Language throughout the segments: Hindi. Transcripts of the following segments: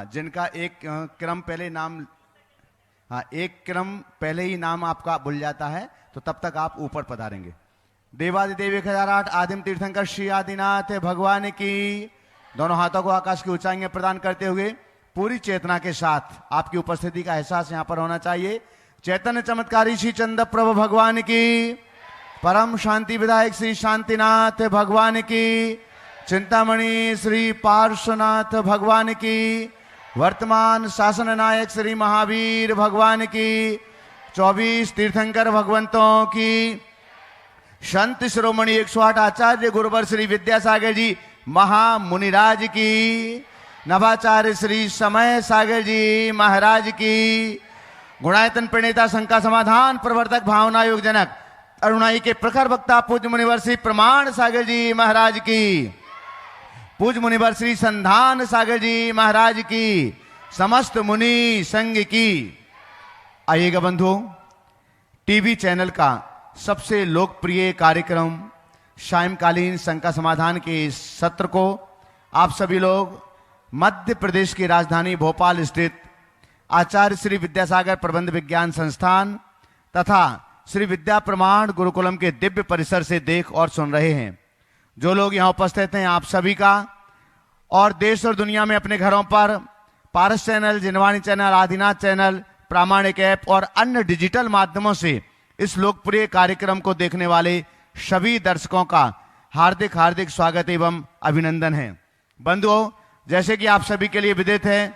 हाँ, जिनका एक क्रम पहले नाम, हाँ, एक क्रम पहले ही नाम आपका भूल जाता है तो तब तक आप ऊपर पधारेंगे। देवादिदेव 1008 आदिम तीर्थंकर श्री आदिनाथ भगवान की। दोनों हाथों को आकाश की ऊंचाई में प्रदान करते हुए पूरी चेतना के साथ आपकी उपस्थिति का एहसास यहां पर होना चाहिए। चैतन्य चमत्कारी श्री चंद्र प्रभु भगवान की, परम शांति विधायक श्री शांतिनाथ भगवान की, चिंतामणि श्री पार्श्वनाथ भगवान की, वर्तमान शासन नायक श्री महावीर भगवान की, 24 तीर्थंकर भगवंतों की, संत शिरोमणि 108 आचार्य गुरुवर श्री विद्यासागर जी महामुनिराज की, नवाचार्य श्री समय सागर जी महाराज की, गुणायतन प्रणेता शंका समाधान प्रवर्तक भावना योग जनक अरुणाई के प्रखर वक्ता पूज्य मुनिवर श्री प्रमाण सागर जी महाराज की, पूज्य मुनिवर श्री संधान सागर जी महाराज की, समस्त मुनि संघ की। आइएगा बंधुओं, टीवी चैनल का सबसे लोकप्रिय कार्यक्रम सायंकालीन शंका समाधान के इस सत्र को आप सभी लोग मध्य प्रदेश की राजधानी भोपाल स्थित आचार्य श्री विद्यासागर प्रबंध विज्ञान संस्थान तथा श्री विद्या प्रमाण गुरुकुलम के दिव्य परिसर से देख और सुन रहे हैं। जो लोग यहाँ उपस्थित हैं आप सभी का, और देश और दुनिया में अपने घरों पर पारस चैनल, जिनवाणी चैनल, आदिनाथ चैनल, प्रामाणिक ऐप और अन्य डिजिटल माध्यमों से इस लोकप्रिय कार्यक्रम को देखने वाले सभी दर्शकों का हार्दिक हार्दिक स्वागत एवं अभिनंदन है। बंधुओं, जैसे कि आप सभी के लिए विदित है,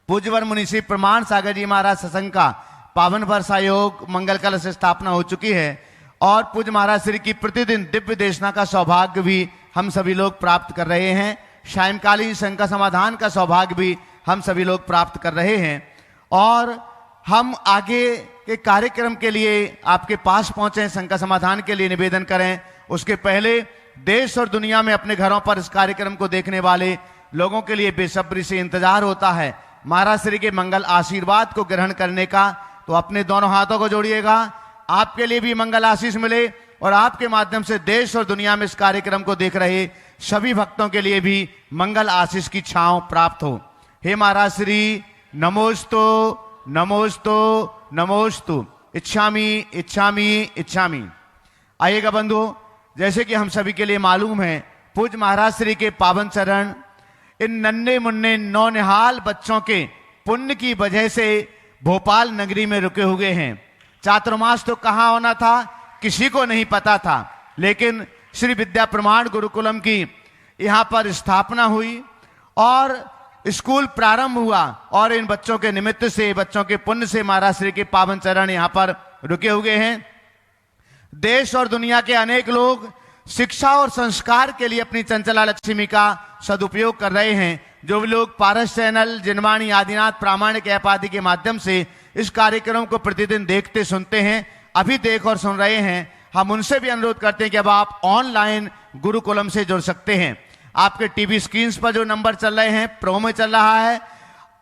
पूज्यवर मुनि श्री प्रमाण सागर जी महाराज सत्संग का पावन वर्षा योग मंगल कलश स्थापना हो चुकी है और पूज्य महाराज श्री की प्रतिदिन दिव्य देशना का सौभाग्य भी हम सभी लोग प्राप्त कर रहे हैं। सायंकालीन शंका समाधान का सौभाग्य भी हम सभी लोग प्राप्त कर रहे हैं और हम आगे के कार्यक्रम के लिए आपके पास पहुंचे, शंका समाधान के लिए निवेदन करें। उसके पहले देश और दुनिया में अपने घरों पर इस कार्यक्रम को देखने वाले लोगों के लिए बेसब्री से इंतजार होता है महाराज श्री के मंगल आशीर्वाद को ग्रहण करने का। तो अपने दोनों हाथों को जोड़िएगा, आपके लिए भी मंगल आशीष मिले और आपके माध्यम से देश और दुनिया में इस कार्यक्रम को देख रहे सभी भक्तों के लिए भी मंगल आशीष की छांव प्राप्त हो। हे महाराज श्री, नमोस्तु नमोस्तु नमोस्तु, इच्छामि इच्छामि इच्छामि। आइएगा बंधुओं, जैसे कि हम सभी के लिए मालूम है, पूज्य महाराज श्री के पावन चरण इन नन्हे मुन्ने नौनिहाल बच्चों के पुण्य की वजह से भोपाल नगरी में रुके हुए हैं। चातुर्मास तो कहाँ होना था किसी को नहीं पता था, लेकिन श्री विद्या प्रमाण गुरुकुलम की यहाँ पर स्थापना हुई और स्कूल प्रारंभ हुआ और इन बच्चों के निमित्त से, बच्चों के पुण्य से महाराज श्री के पावन चरण यहाँ पर रुके हुए हैं। देश और दुनिया के अनेक लोग शिक्षा और संस्कार के लिए अपनी चंचला लक्ष्मी का सदुपयोग कर रहे हैं। जो भी लोग पारस चैनल, जिनवाणी, आदिनाथ, प्रामाणिक ऐप आदि के माध्यम से इस कार्यक्रम को प्रतिदिन देखते सुनते हैं, अभी देख और सुन रहे हैं, हम उनसे भी अनुरोध करते हैं कि अब आप ऑनलाइन गुरुकुलम से जुड़ सकते हैं। आपके टीवी स्क्रीन पर जो नंबर चल रहे हैं, प्रोमो चल रहा है,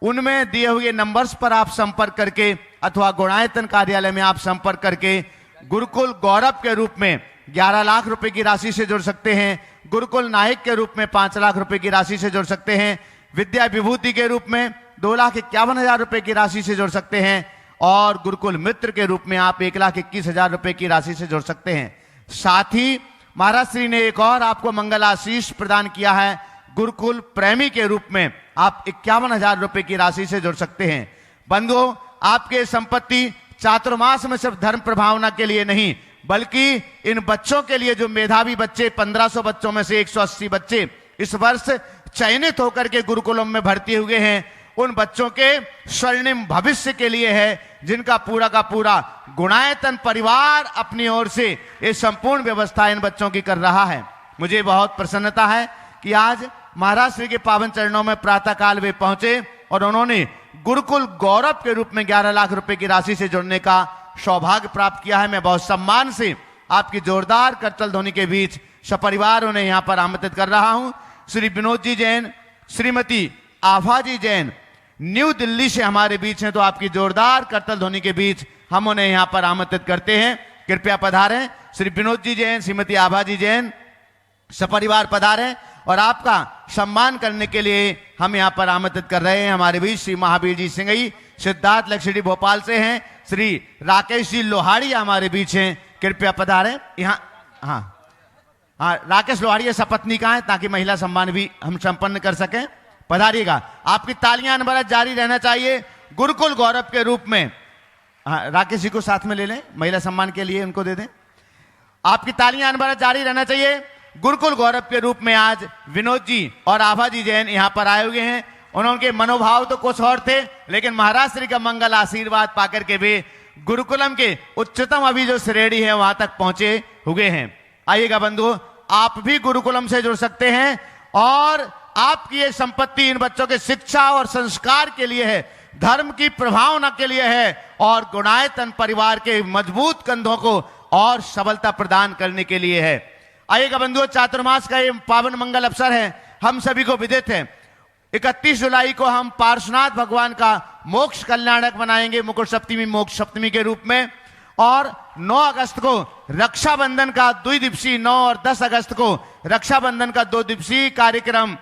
उनमें दिए हुए नंबर्स पर आप संपर्क करके अथवा गुणायतन कार्यालय में आप संपर्क करके गुरुकुल गौरव के रूप में 11 लाख रुपए की राशि से जुड़ सकते हैं, गुरुकुल नायक के रूप में 5 लाख रुपए की राशि से जुड़ सकते हैं, विद्या विभूति के रूप में 2,51,000 रुपए की राशि से जुड़ सकते हैं और गुरुकुल मित्र के रूप में आप 1,21,000 रुपए की राशि से जुड़ सकते हैं। साथ ही महाराज श्री ने एक और आपको मंगल आशीष प्रदान किया है, गुरुकुल प्रेमी के रूप में आप 51,000 रुपए की राशि से जुड़ सकते हैं। बंधुओं, आपके संपत्ति चातुर्मास में सिर्फ धर्म प्रभावना के लिए नहीं, बल्कि इन बच्चों के लिए, जो मेधावी बच्चे 1500 बच्चों में से 180 बच्चे इस वर्ष चयनित होकर के गुरुकुलम में भर्ती हुए हैं, उन बच्चों के स्वर्णिम भविष्य के लिए है, जिनका पूरा का पूरा गुणायतन परिवार अपनी ओर से ये संपूर्ण व्यवस्था इन बच्चों की कर रहा है। मुझे बहुत प्रसन्नता है कि आज महाराज श्री के पावन चरणों में प्रातः काल वे पहुंचे और उन्होंने गुरुकुल गौरव के रूप में 11 लाख रुपए की राशि से जुड़ने का सौभाग्य प्राप्त किया है। मैं बहुत सम्मान से आपकी जोरदार करतल ध्वनि के बीच सपरिवार उन्हें यहाँ पर आमंत्रित कर रहा हूं। श्री विनोद जी जैन, श्रीमती आभा जी जैन न्यू दिल्ली से हमारे बीच हैं, तो आपकी जोरदार करतल ध्वनि के बीच हम उन्हें यहाँ पर आमंत्रित करते हैं। कृपया पधारें। श्री विनोद जी जैन, श्रीमती आभा जी जैन सपरिवार पधारें और आपका सम्मान करने के लिए हम यहाँ पर आमंत्रित कर रहे हैं हमारे बीच श्री महावीर जी सिंघई सिद्धार्थ लक्ष्मी भोपाल से हैं, श्री राकेश जी लोहाड़ी हमारे बीच हैं, कृपया पधारें यहाँ। हाँ हाँ, राकेश लोहाड़ी सपत्नी का है ताकि महिला सम्मान भी हम संपन्न कर सकें। पधारिएगा, आपकी तालियां अनवरत जारी रहना चाहिए गुरुकुल गौरव के रूप में। हाँ, राकेश जी को साथ में ले लें, महिला सम्मान के लिए उनको दे दें। आपकी तालियां अनवरत जारी रहना चाहिए गुरुकुल गौरव के रूप में। आज विनोद जी और आभा जी जैन यहाँ पर आए हुए हैं। उनके मनोभाव तो कुछ और थे, लेकिन महाराज श्री का मंगल आशीर्वाद पाकर के वे गुरुकुलम के उच्चतम अभी जो श्रेणी है वहां तक पहुंचे हुए हैं। आइएगा बंधु, आप भी गुरुकुलम से जुड़ सकते हैं और आपकी ये संपत्ति इन बच्चों के शिक्षा और संस्कार के लिए है, धर्म की प्रभावना के लिए है और गुणायतन परिवार के मजबूत कंधों को और सबलता प्रदान करने के लिए है। आइएगा बंधुओं, चातुर्मास का ये पावन मंगल अवसर है, हम सभी को विदित है। 31 जुलाई को हम पार्श्वनाथ भगवान का मोक्ष कल्याणक बनाएंगे, मुकुट सप्तमी मोक्ष सप्तमी के रूप में। और 9 अगस्त को रक्षाबंधन का 2 दिवसीय, 9 और 10 अगस्त को रक्षाबंधन का 2 दिवसीय कार्यक्रम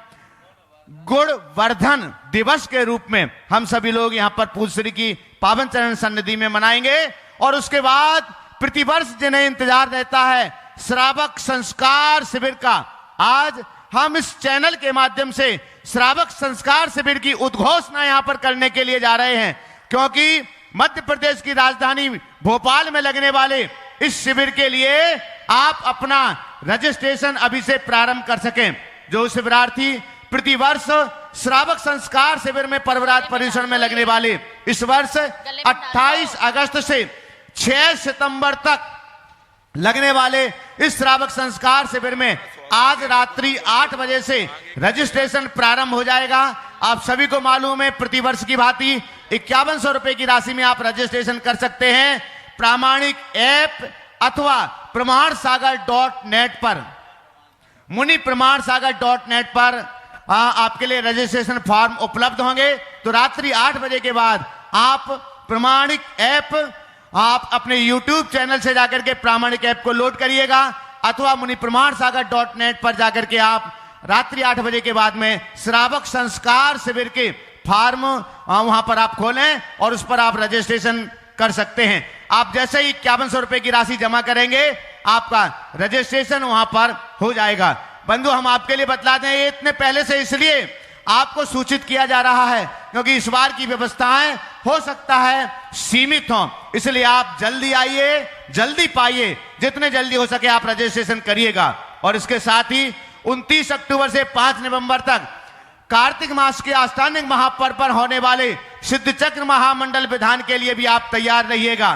गुणवर्धन दिवस के रूप में हम सभी लोग यहाँ पर पूज्य श्री की पावन चरण सन्निधि में मनाएंगे। और उसके बाद प्रतिवर्ष जिन्हें इंतजार रहता है श्रावक संस्कार शिविर का, आज हम इस चैनल के माध्यम से श्रावक संस्कार शिविर की उद्घोषणा यहाँ पर करने के लिए जा रहे हैं, क्योंकि मध्य प्रदेश की राजधानी भोपाल में लगने वाले इस शिविर के लिए आप अपना रजिस्ट्रेशन अभी से प्रारंभ कर सकें। जो शिविरार्थी प्रतिवर्ष श्रावक संस्कार शिविर में पर्वराज परिसर में लगने वाले इस वर्ष 28 अगस्त से 6 सितंबर तक लगने वाले इस श्रावक संस्कार शिविर में आज रात्रि 8 बजे से रजिस्ट्रेशन प्रारंभ हो जाएगा। आप सभी को मालूम है प्रतिवर्ष की भांति 5100 रुपए की राशि में आप रजिस्ट्रेशन कर सकते हैं प्रामाणिक ऐप अथवा प्रमाणसागर.net पर, मुनि प्रमाणसागर.net पर आपके लिए रजिस्ट्रेशन फॉर्म उपलब्ध होंगे। तो रात्रि 8 बजे के बाद आप प्रमाणिक ऐप आप अपने YouTube चैनल से जाकर के प्रामाणिक ऐप को लोड करिएगा अथवा मुनि प्रमाणसागर.net पर जाकर के आप रात्रि 8 बजे के बाद में श्रावक संस्कार शिविर के फॉर्म वहां पर आप खोलें और उस पर आप रजिस्ट्रेशन कर सकते हैं। आप जैसे ही 5100 रुपए की राशि जमा करेंगे आपका रजिस्ट्रेशन वहां पर हो जाएगा। बंधु, हम आपके लिए बतला दें, ये इतने पहले से इसलिए आपको सूचित किया जा रहा है क्योंकि इस बार की व्यवस्थाएं हो सकता है सीमित हों, इसलिए आप जल्दी आइए, जल्दी पाइए, जितने जल्दी हो सके आप रजिस्ट्रेशन करिएगा। और इसके साथ ही 29 अक्टूबर से 5 नवंबर तक कार्तिक मास के आस्थानिक महापर्व पर होने वाले सिद्ध चक्र महामंडल विधान के लिए भी आप तैयार रहिएगा।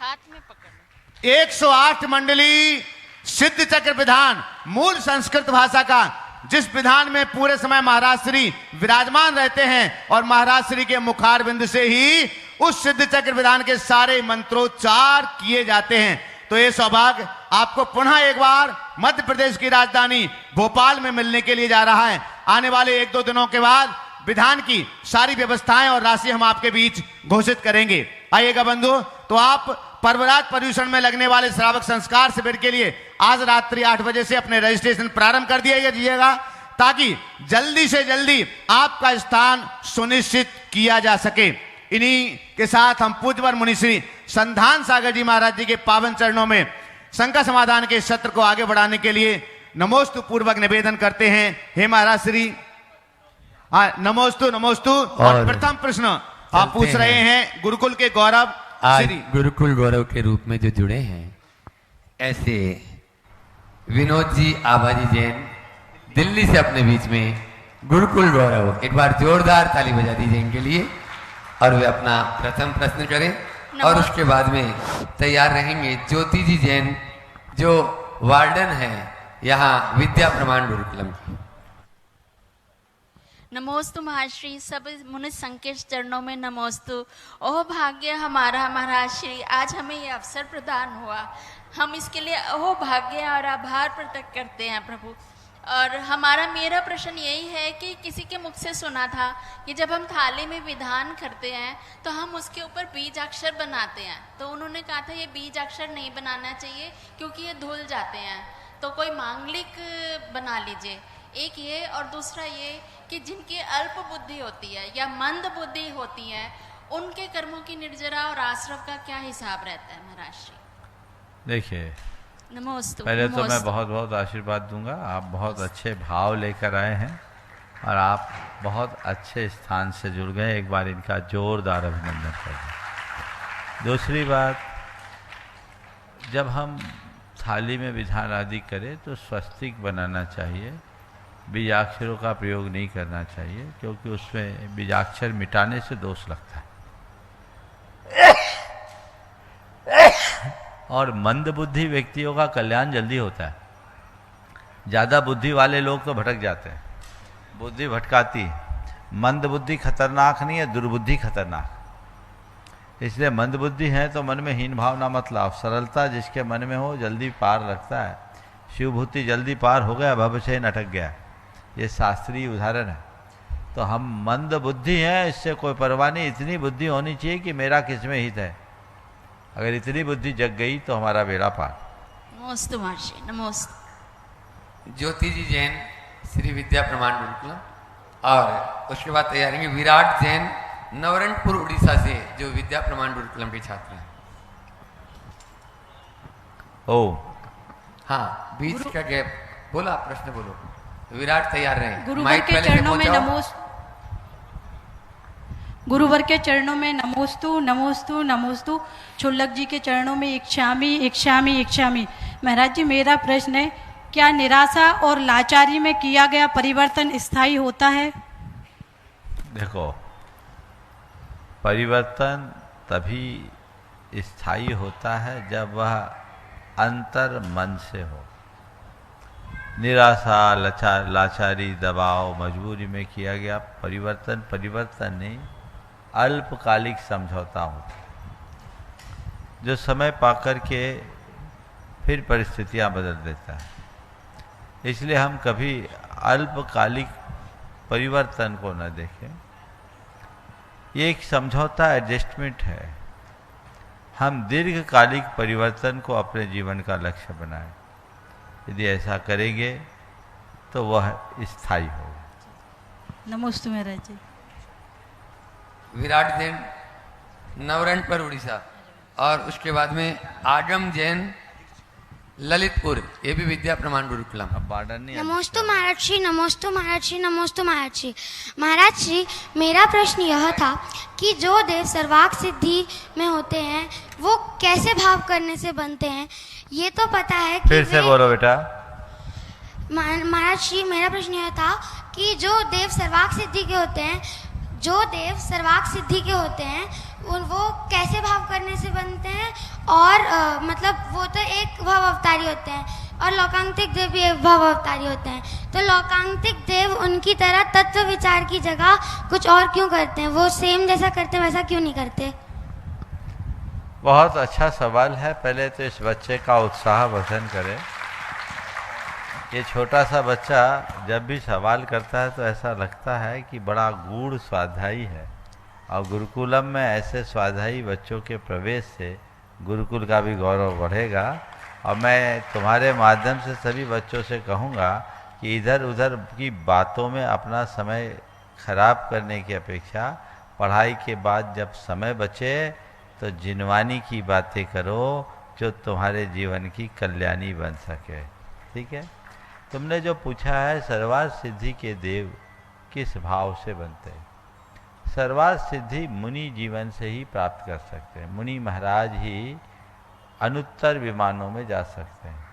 हाथ में पकड़ 108 मंडली सिद्ध चक्र विधान मूल संस्कृत भाषा का, जिस विधान में पूरे समय महाराज श्री विराजमान रहते हैं और महाराज श्री के मुखारविंद से ही उस सिद्ध चक्र विधान के सारे मंत्रोच्चार किए जाते हैं। तो ये सौभाग्य आपको पुनः एक बार मध्य प्रदेश की राजधानी भोपाल में मिलने के लिए जा रहा है। आने वाले 1-2 दिनों के बाद विधान की सारी व्यवस्थाएं और राशि हम आपके बीच घोषित करेंगे। आइएगा बंधु, तो आप पर्वराज पर्यूषण में लगने वाले श्रावक संस्कार शिविर के लिए आज रात्रि 8 बजे से अपने रजिस्ट्रेशन प्रारंभ कर दिया ताकि जल्दी से जल्दी आपका स्थान सुनिश्चित किया जा सके। इन्हीं के साथ हम पूज्यवर मुनि श्री संधान सागर जी महाराज जी के पावन चरणों में शंका समाधान के सत्र को आगे बढ़ाने के लिए नमोस्तु पूर्वक निवेदन करते हैं। हे महाराज श्री, नमोस्तु नमोस्तु। और प्रथम प्रश्न आप पूछ रहे हैं गुरुकुल के गौरव आज गुरुकुल गौरव के रूप में जो जुड़े हैं ऐसे विनोद जी आभा जी जैन दिल्ली से अपने बीच में गुरुकुल गौरव, एक बार जोरदार ताली बजा दीजिए इनके लिए और वे अपना प्रथम प्रश्न करें। और उसके बाद में तैयार रहेंगे ज्योति जी जैन जो वार्डन है यहाँ विद्या प्रमाण गुरुकुलम की। नमोस्तु महाश्री, सब मुनि संकेत चरणों में नमोस्तु। ओह भाग्य हमारा महाराज श्री, आज हमें ये अवसर प्रदान हुआ, हम इसके लिए ओह भाग्य और आभार प्रकट करते हैं प्रभु। और मेरा प्रश्न यही है कि किसी के मुख से सुना था कि जब हम थाली में विधान करते हैं तो हम उसके ऊपर बीज अक्षर बनाते हैं, तो उन्होंने कहा था ये बीज अक्षर नहीं बनाना चाहिए क्योंकि ये धुल जाते हैं, तो कोई मांगलिक बना लीजिए। एक ये और दूसरा ये कि जिनकी अल्प बुद्धि होती है या मंद बुद्धि होती है, उनके कर्मों की निर्जरा और आश्रव का क्या हिसाब रहता है महाराज श्री? देखिए, नमोस्तु। पहले तो मैं नमोस्तु। बहुत बहुत आशीर्वाद दूंगा। आप बहुत अच्छे भाव लेकर आए हैं और आप बहुत अच्छे स्थान से जुड़ गए। एक बार इनका जोरदार अभिनंदन करें। दूसरी बात, जब हम थाली में विधान आदि करें तो स्वस्तिक बनाना चाहिए, बीजाक्षरों का प्रयोग नहीं करना चाहिए, क्योंकि उसमें बीजाक्षर मिटाने से दोष लगता है। और मंद बुद्धि व्यक्तियों का कल्याण जल्दी होता है। ज़्यादा बुद्धि वाले लोग तो भटक जाते हैं, बुद्धि भटकाती है। मंद बुद्धि खतरनाक नहीं है, दुर्बुद्धि खतरनाक। इसलिए मंद बुद्धि है तो मन में हीन भावना मत लाओ। सरलता जिसके मन में हो जल्दी पार लगता है। शिवभूति जल्दी पार हो गया, भवशयन अटक गया। ये शास्त्रीय उदाहरण है। तो हम मंद बुद्धि हैं, इससे कोई परवाह नहीं। इतनी बुद्धि होनी चाहिए कि मेरा किसमें हित है। अगर इतनी बुद्धि जग गई तो हमारा बेड़ा पार। नमोस्तु महर्षि, नमोस्तु। ज्योति जी जैन श्री विद्या प्रमाण गुरुकुलम, और उसके बाद तैयारी में विराट जैन नवरंगपुर उड़ीसा से, जो विद्या प्रमाण गुरुकुलम के छात्र हैं। ओ हाँ, बीच का गैप। बोलो, आप प्रश्न बोलो। विराट तैयार रहे। गुरुवर माइक के पहले से चरणों में पहुंचाओ। गुरुवर के चरणों में नमोस्तु नमोस्तु नमोस्तु। छुल्लक जी के चरणों में इच्छामी इच्छामी इच्छामी। महाराज जी, मेरा प्रश्न है, क्या निराशा और लाचारी में किया गया परिवर्तन स्थायी होता है? देखो, परिवर्तन तभी स्थायी होता है जब वह अंतर मन से हो। निराशा, लाचारी, दबाव, मजबूरी में किया गया परिवर्तन परिवर्तन नहीं, अल्पकालिक समझौता होता है, जो समय पाकर के फिर परिस्थितियां बदल देता है। इसलिए हम कभी अल्पकालिक परिवर्तन को न देखें। ये एक समझौता, एडजस्टमेंट है। हम दीर्घकालिक परिवर्तन को अपने जीवन का लक्ष्य बनाएं। यदि ऐसा करेंगे तो वह स्थायी होगा। नमोस्तु महाराज जी। विराट जैन नवरंगपुर उड़ीसा, और उसके बाद में आगम जैन ललितपुर, ये भी विद्या प्रमाण गुरुकुलम। अब बार्डन नहीं। नमोस्तु महाराज श्री, नमोस्तु महाराज श्री, नमोस्तु महाराज श्री। महाराज श्री, मेरा प्रश्न यह था कि जो देव सर्वाक सिद्धि में होते हैं वो कैसे भाव करने से बनते हैं? ये तो पता है कि फिर से बोलो बेटा। महाराज श्री, मेरा प्रश्न यह था कि जो देव सर्वाक सिद्धि के होते हैं, जो देव सर्वाक सिद्धि के होते हैं वो कैसे भाव करने से बनते हैं? और मतलब वो तो एक भाव अवतारी होते हैं और लौकांतिक देव भी एक भाव अवतारी होते हैं। तो लौकांतिक देव उनकी तरह तत्व विचार की जगह कुछ और क्यों करते हैं? वो सेम जैसा करते हैं वैसा क्यों नहीं करते? बहुत अच्छा सवाल है। पहले तो इस बच्चे का उत्साह वर्धन करें। ये छोटा सा बच्चा जब भी सवाल करता है तो ऐसा लगता है कि बड़ा गूढ़ स्वाध्यायी है, और गुरुकुलम में ऐसे स्वाध्यायी बच्चों के प्रवेश से गुरुकुल का भी गौरव बढ़ेगा। और मैं तुम्हारे माध्यम से सभी बच्चों से कहूँगा कि इधर उधर की बातों में अपना समय खराब करने की अपेक्षा पढ़ाई के बाद जब समय बचे तो जिनवानी की बातें करो जो तुम्हारे जीवन की कल्याणी बन सके। ठीक है? तुमने जो पूछा है सर्वार्थ सिद्धि के देव किस भाव से बनते हैं? सर्वार्थ सिद्धि मुनि जीवन से ही प्राप्त कर सकते हैं। मुनि महाराज ही अनुत्तर विमानों में जा सकते हैं,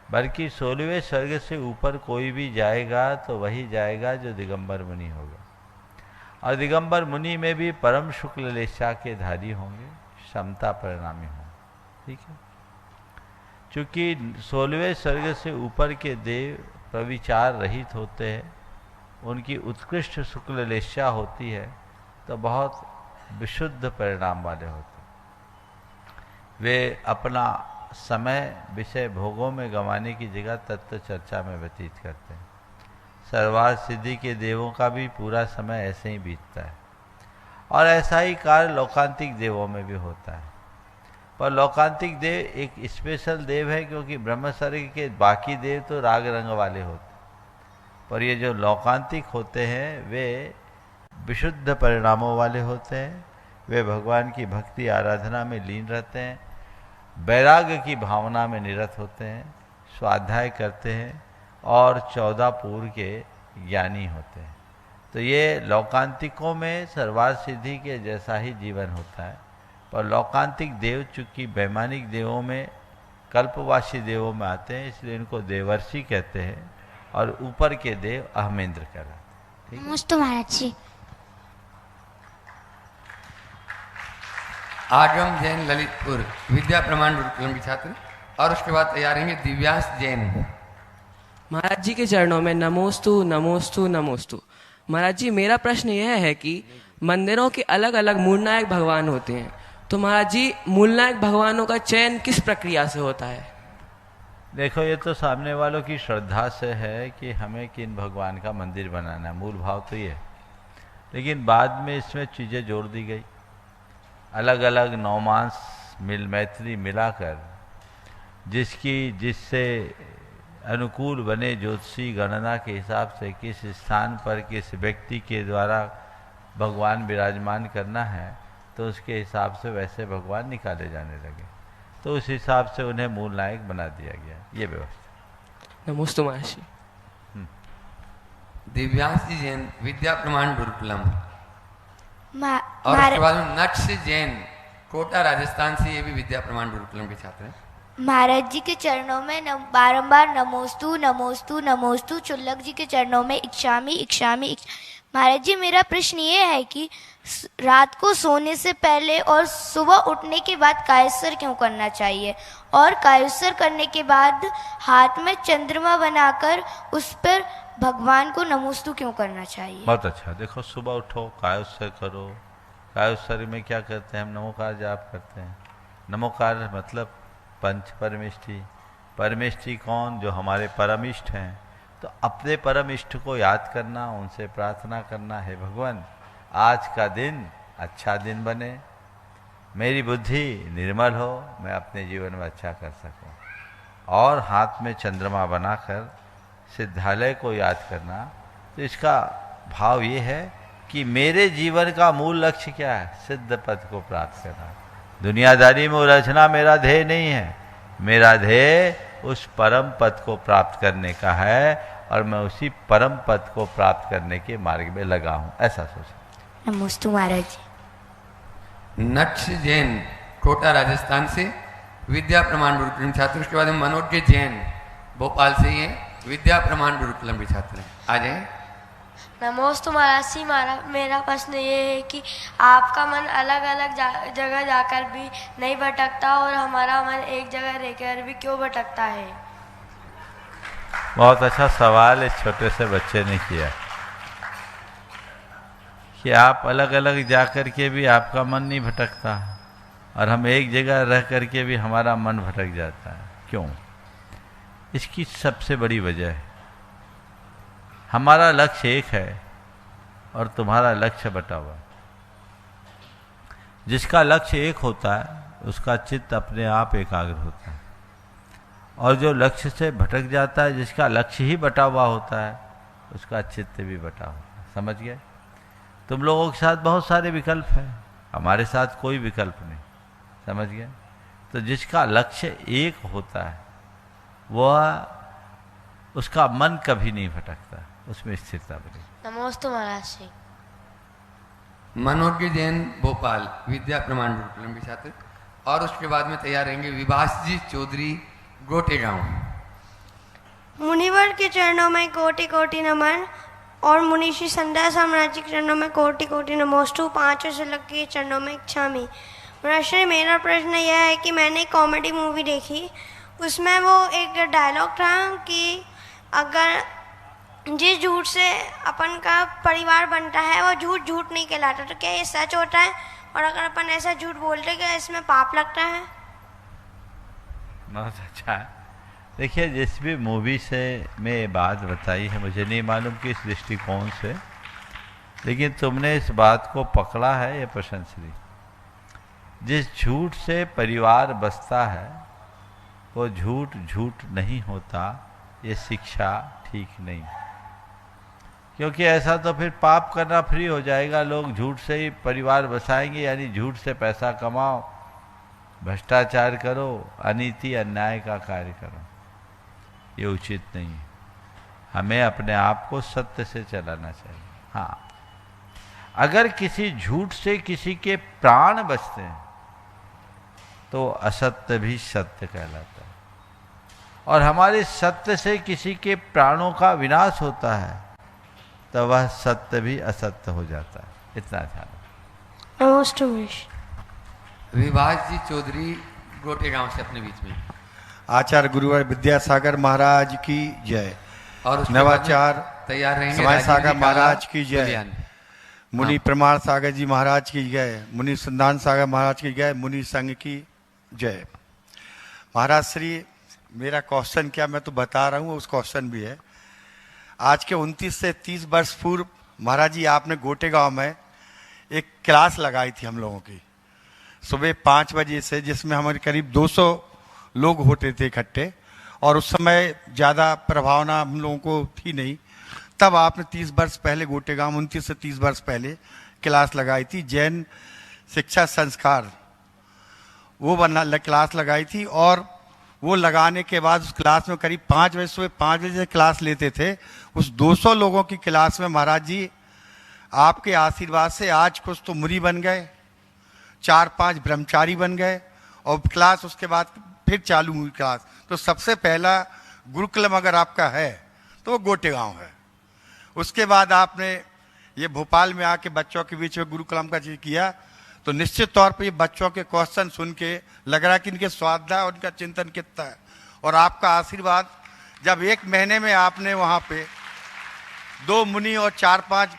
बल्कि 16वें स्वर्ग से ऊपर कोई भी जाएगा तो वही जाएगा जो दिगंबर मुनि होगा। और दिगंबर मुनि में भी परम शुक्ल लेशा के धारी होंगे, क्षमता परिणामी होंगे। ठीक है? चूँकि 16वें स्वर्ग से ऊपर के देव प्रविचार रहित होते हैं, उनकी उत्कृष्ट शुक्ल लेशा होती है, तो बहुत विशुद्ध परिणाम वाले होते हैं। वे अपना समय विषय भोगों में गंवाने की जगह तत्व चर्चा में व्यतीत करते हैं। सर्वार्थ सिद्धि के देवों का भी पूरा समय ऐसे ही बीतता है, और ऐसा ही कार्य लौकांतिक देवों में भी होता है। पर लौकांतिक देव एक स्पेशल देव है, क्योंकि ब्रह्मस्वर्ग के बाकी देव तो राग रंग वाले होते हैं, पर ये जो लौकांतिक होते हैं वे विशुद्ध परिणामों वाले होते हैं। वे भगवान की भक्ति आराधना में लीन रहते हैं, वैराग्य की भावना में निरत होते हैं, स्वाध्याय करते हैं और 14 पूर्व के ज्ञानी होते हैं। तो ये लौकांतिकों में सर्वार्थ सिद्धि के जैसा ही जीवन होता है। पर लौकांतिक देव चूंकि वैमानिक देवों में, कल्पवासी देवों में आते हैं, इसलिए इनको देवर्षि कहते हैं और ऊपर के देव अहमेंद्र कहलाते हैं। नमस्ते महाराज जी। आगम जैन ललितपुर विद्या प्रमाण गुरुकुलम के छात्र, और उसके बाद तैयार रहेंगे दिव्यांश जैन। महाराज जी के चरणों में नमोस्तु नमोस्तु नमोस्तु। महाराज जी, मेरा प्रश्न यह है कि मंदिरों के अलग अलग मूलनायक भगवान होते हैं, तो महाराज जी मूलनायक भगवानों का चयन किस प्रक्रिया से होता है? देखो, ये तो सामने वालों की श्रद्धा से है कि हमें किन भगवान का मंदिर बनाना है, मूल भाव तो ये है। लेकिन बाद में इसमें चीज़ें जोड़ दी गई, अलग अलग नौमांस मैत्री मिलाकर जिससे अनुकूल बने ज्योतिषी गणना के हिसाब से किस स्थान पर किस व्यक्ति के द्वारा भगवान विराजमान करना है, तो उसके हिसाब से वैसे भगवान निकाले जाने लगे। तो उस हिसाब से उन्हें मूल नायक बना दिया गया, ये व्यवस्था। नमोस्तु महाराज जी। दिव्यांश जी जैन विद्या प्रमाण गुरुकुलम, और उसके बाद में नक्श जैन कोटा राजस्थान से, ये भी विद्या प्रमाण गुरुकुलम के छात्र हैं। महाराज जी के चरणों में बारंबार नमोस्तु नमोस्तु नमोस्तु। चुल्लक जी के चरणों में इक्षामी इक्षामी। महाराज जी, मेरा प्रश्न ये है कि रात को सोने से पहले और सुबह उठने के बाद कायस्वर क्यों करना चाहिए, और कायस्वर करने के बाद हाथ में चंद्रमा बनाकर उस पर भगवान को नमोस्तु क्यों करना चाहिए? बहुत अच्छा। देखो, सुबह उठो, कायस्वर करो। कायस्वर में क्या करते हैं हम? नमोकार जाप करते हैं। नमोकार मतलब पंच परमिष्टि। परमिष्टि कौन? जो हमारे परम इष्ट हैं। तो अपने परम इष्ट को याद करना, उनसे प्रार्थना करना है, भगवान आज का दिन अच्छा दिन बने, मेरी बुद्धि निर्मल हो, मैं अपने जीवन में अच्छा कर सकूं। और हाथ में चंद्रमा बनाकर सिद्धालय को याद करना। तो इसका भाव ये है कि मेरे जीवन का मूल लक्ष्य क्या है? सिद्ध पद को प्राप्त करना। दुनियादारी में उलझना मेरा ध्येय नहीं है। मेरा ध्येय उस परम पद को प्राप्त करने का है और मैं उसी परम पद को प्राप्त करने के मार्ग में लगा हूं, ऐसा सोचा। नमोस्तु महाराज जी। नक्श जैन कोटा राजस्थान से विद्या प्रमाण गुरुकुलम छात्र। उसके बाद में मनोज जैन भोपाल से, ये विद्या प्रमाण गुरुकुलम के छात्र हैं। आ जाए। नमोस्तु महाराज जी। मेरा प्रश्न ये है कि आपका मन अलग अलग जगह जाकर भी नहीं भटकता और हमारा मन एक जगह रहकर भी क्यों भटकता है? बहुत अच्छा सवाल इस छोटे से बच्चे ने किया कि आप अलग अलग जाकर के भी आपका मन नहीं भटकता और हम एक जगह रह करके भी हमारा मन भटक जाता है। क्यों? इसकी सबसे बड़ी वजह है, हमारा लक्ष्य एक है और तुम्हारा लक्ष्य बटा हुआ है। जिसका लक्ष्य एक होता है उसका चित्त अपने आप एकाग्र होता है, और जो लक्ष्य से भटक जाता है, जिसका लक्ष्य ही बटा हुआ होता है, उसका चित्त भी बटा होता है। समझ गए? तुम लोगों के साथ बहुत सारे विकल्प हैं, हमारे साथ कोई विकल्प नहीं। समझ गए? तो जिसका लक्ष्य एक होता है वह, उसका मन कभी नहीं भटकता, उसमें स्थिरता बनी। नमोस्तु महाराज जी। मनोज जैन भोपाल विद्या प्रमाण गुरुकुलम के छात्र, और उसके बाद में तैयार रहेंगे विभाष जी चौधरी गोटेगांव। मुनिवर के चरणों में कोटि कोटि नमन और मुनिषी संध्या साम्राज्य के चरणों में कोटि कोटि नमोस्तु। पांचों शलक के चरणों में इच्छामी। महाराज, मेरा प्रश्न यह है कि मैंने कॉमेडी मूवी देखी, उसमें वो एक डायलॉग था कि अगर जिस झूठ से अपन का परिवार बनता है वो झूठ झूठ नहीं कहलाता, तो क्या ये सच होता है? और अगर अपन ऐसा झूठ बोलते क्या इसमें पाप लगता है? बहुत अच्छा है। देखिए, जिस भी मूवी से मैं ये बात बताई है, मुझे नहीं मालूम कि इस दृष्टिकोण से, लेकिन तुमने इस बात को पकड़ा है, ये प्रशंसनीय। जिस झूठ से परिवार बसता है वो झूठ झूठ नहीं होता, ये शिक्षा ठीक नहीं। क्योंकि ऐसा तो फिर पाप करना फ्री हो जाएगा, लोग झूठ से ही परिवार बसाएंगे, यानी झूठ से पैसा कमाओ, भ्रष्टाचार करो, अनीति अन्याय का कार्य करो, ये उचित नहीं है। हमें अपने आप को सत्य से चलाना चाहिए। हाँ, अगर किसी झूठ से किसी के प्राण बचते हैं तो असत्य भी सत्य कहलाता है, और हमारे सत्य से किसी के प्राणों का विनाश होता है तो वह सत्य भी असत्य हो जाता है। इतना ध्यान। नमस्ते मनीष। विभास जी चौधरी गोटे गांव से अपने बीच में। आचार्य गुरुवर विद्यासागर महाराज की जय। और उसके बाद नवाचार तैयार रहेंगे समय राजीव सागर जी महाराज काला की जय। दुलियान। मुनि प्रमाण सागर जी महाराज की जय। मुनि संधान सागर महाराज की जय। मुनि संघ की जय। महाराज श्री, मेरा क्वेश्चन क्या मैं तो बता रहा हूँ, उस क्वेश्चन भी है। आज के 29 से 30 वर्ष पूर्व महाराज जी आपने गोटे गांव में एक क्लास लगाई थी हम लोगों की सुबह 5 बजे से, जिसमें हमारे करीब 200 लोग होते थे इकट्ठे, और उस समय ज़्यादा प्रभावना हम लोगों को थी नहीं। तब आपने 30 वर्ष पहले गोटे गांव 29 से 30 वर्ष पहले क्लास लगाई थी, जैन शिक्षा संस्कार, वो क्लास लगाई थी। और वो लगाने के बाद उस क्लास में करीब 5 बजे सुबह 5 बजे से क्लास लेते थे। उस 200 लोगों की क्लास में महाराज जी आपके आशीर्वाद से आज कुछ तो मुनि बन गए, 4-5 ब्रह्मचारी बन गए, और क्लास उसके बाद फिर चालू हुई क्लास। तो सबसे पहला गुरुकुलम अगर आपका है तो वो गोटे गांव है। उसके बाद आपने ये भोपाल में आके बच्चों के बीच में गुरुकुलम का चीज किया, तो निश्चित तौर पे ये बच्चों के क्वेश्चन सुन के लग रहा है कि इनके स्वाध्याय और इनका चिंतन कितना है। और आपका आशीर्वाद, जब 1 महीने में आपने वहाँ पे 2 मुनि और 4-5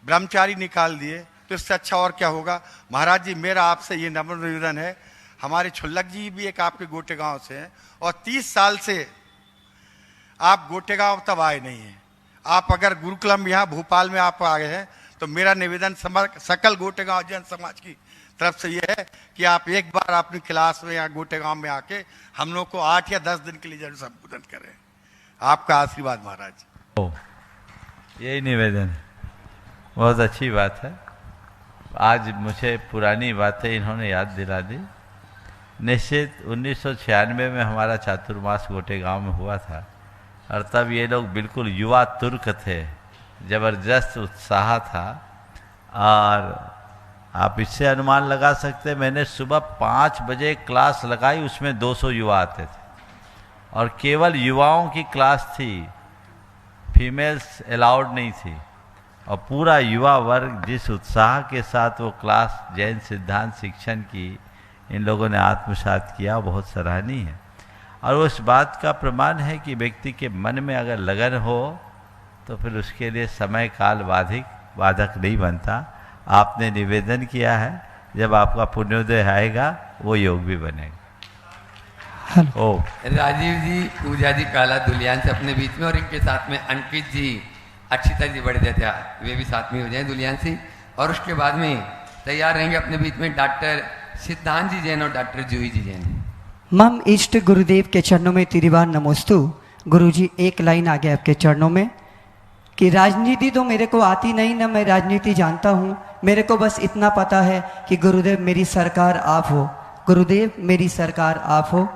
ब्रह्मचारी निकाल दिए, तो इससे अच्छा और क्या होगा। महाराज जी, मेरा आपसे ये नम्र निवेदन है, हमारे छुल्लक जी भी एक आपके गोटे गांव से हैं, और 30 साल से आप गोटे गांव तब आए नहीं हैं। आप अगर गुरुकुलम यहाँ भोपाल में आप आ गए हैं, तो मेरा निवेदन सकल गोटे गांव जैन समाज की तरफ से ये है कि आप एक बार अपनी क्लास में या गोटे गांव में आके हम लोग को 8 या 10 दिन के लिए जरूर संबोधन करें। आपका आशीर्वाद महाराज। यही निवेदन है, बहुत अच्छी बात है। आज मुझे पुरानी बातें इन्होंने याद दिला दी। निश्चित 1996 में हमारा चातुर्मास गोटे गांव में हुआ था, और तब ये लोग बिल्कुल युवा तुर्क थे, ज़बरदस्त उत्साह था। और आप इससे अनुमान लगा सकते, मैंने सुबह 5 बजे क्लास लगाई, उसमें 200 युवा आते थे, और केवल युवाओं की क्लास थी, फीमेल्स अलाउड नहीं थी। और पूरा युवा वर्ग जिस उत्साह के साथ वो क्लास जैन सिद्धांत शिक्षण की इन लोगों ने आत्मसात किया, बहुत सराहनीय है। और उस बात का प्रमाण है कि व्यक्ति के मन में अगर लगन हो तो फिर उसके लिए समय काल बाधक नहीं बनता। आपने निवेदन किया है, जब आपका पुण्योदय आएगा वो योग भी बनेगा। ओ राजीव जी पूजा जी काला दुलियान से अपने बीच में, और इनके साथ में अंकित जी, अक्षिता जी बड़े देते, वे भी साथ में हो जाए दुलियान से। और उसके बाद में तैयार रहेंगे अपने बीच में डॉक्टर सिद्धांत जी जैन और डॉक्टर जूही जी जैन। मम इष्ट गुरुदेव के चरणों में तिरुवार नमोस्तु। गुरुजी, एक लाइन आ गया आपके चरणों में कि राजनीति तो मेरे को आती नहीं, ना मैं राजनीति जानता हूँ, मेरे को बस इतना पता है कि गुरुदेव मेरी सरकार आप हो, गुरुदेव मेरी सरकार आप हो।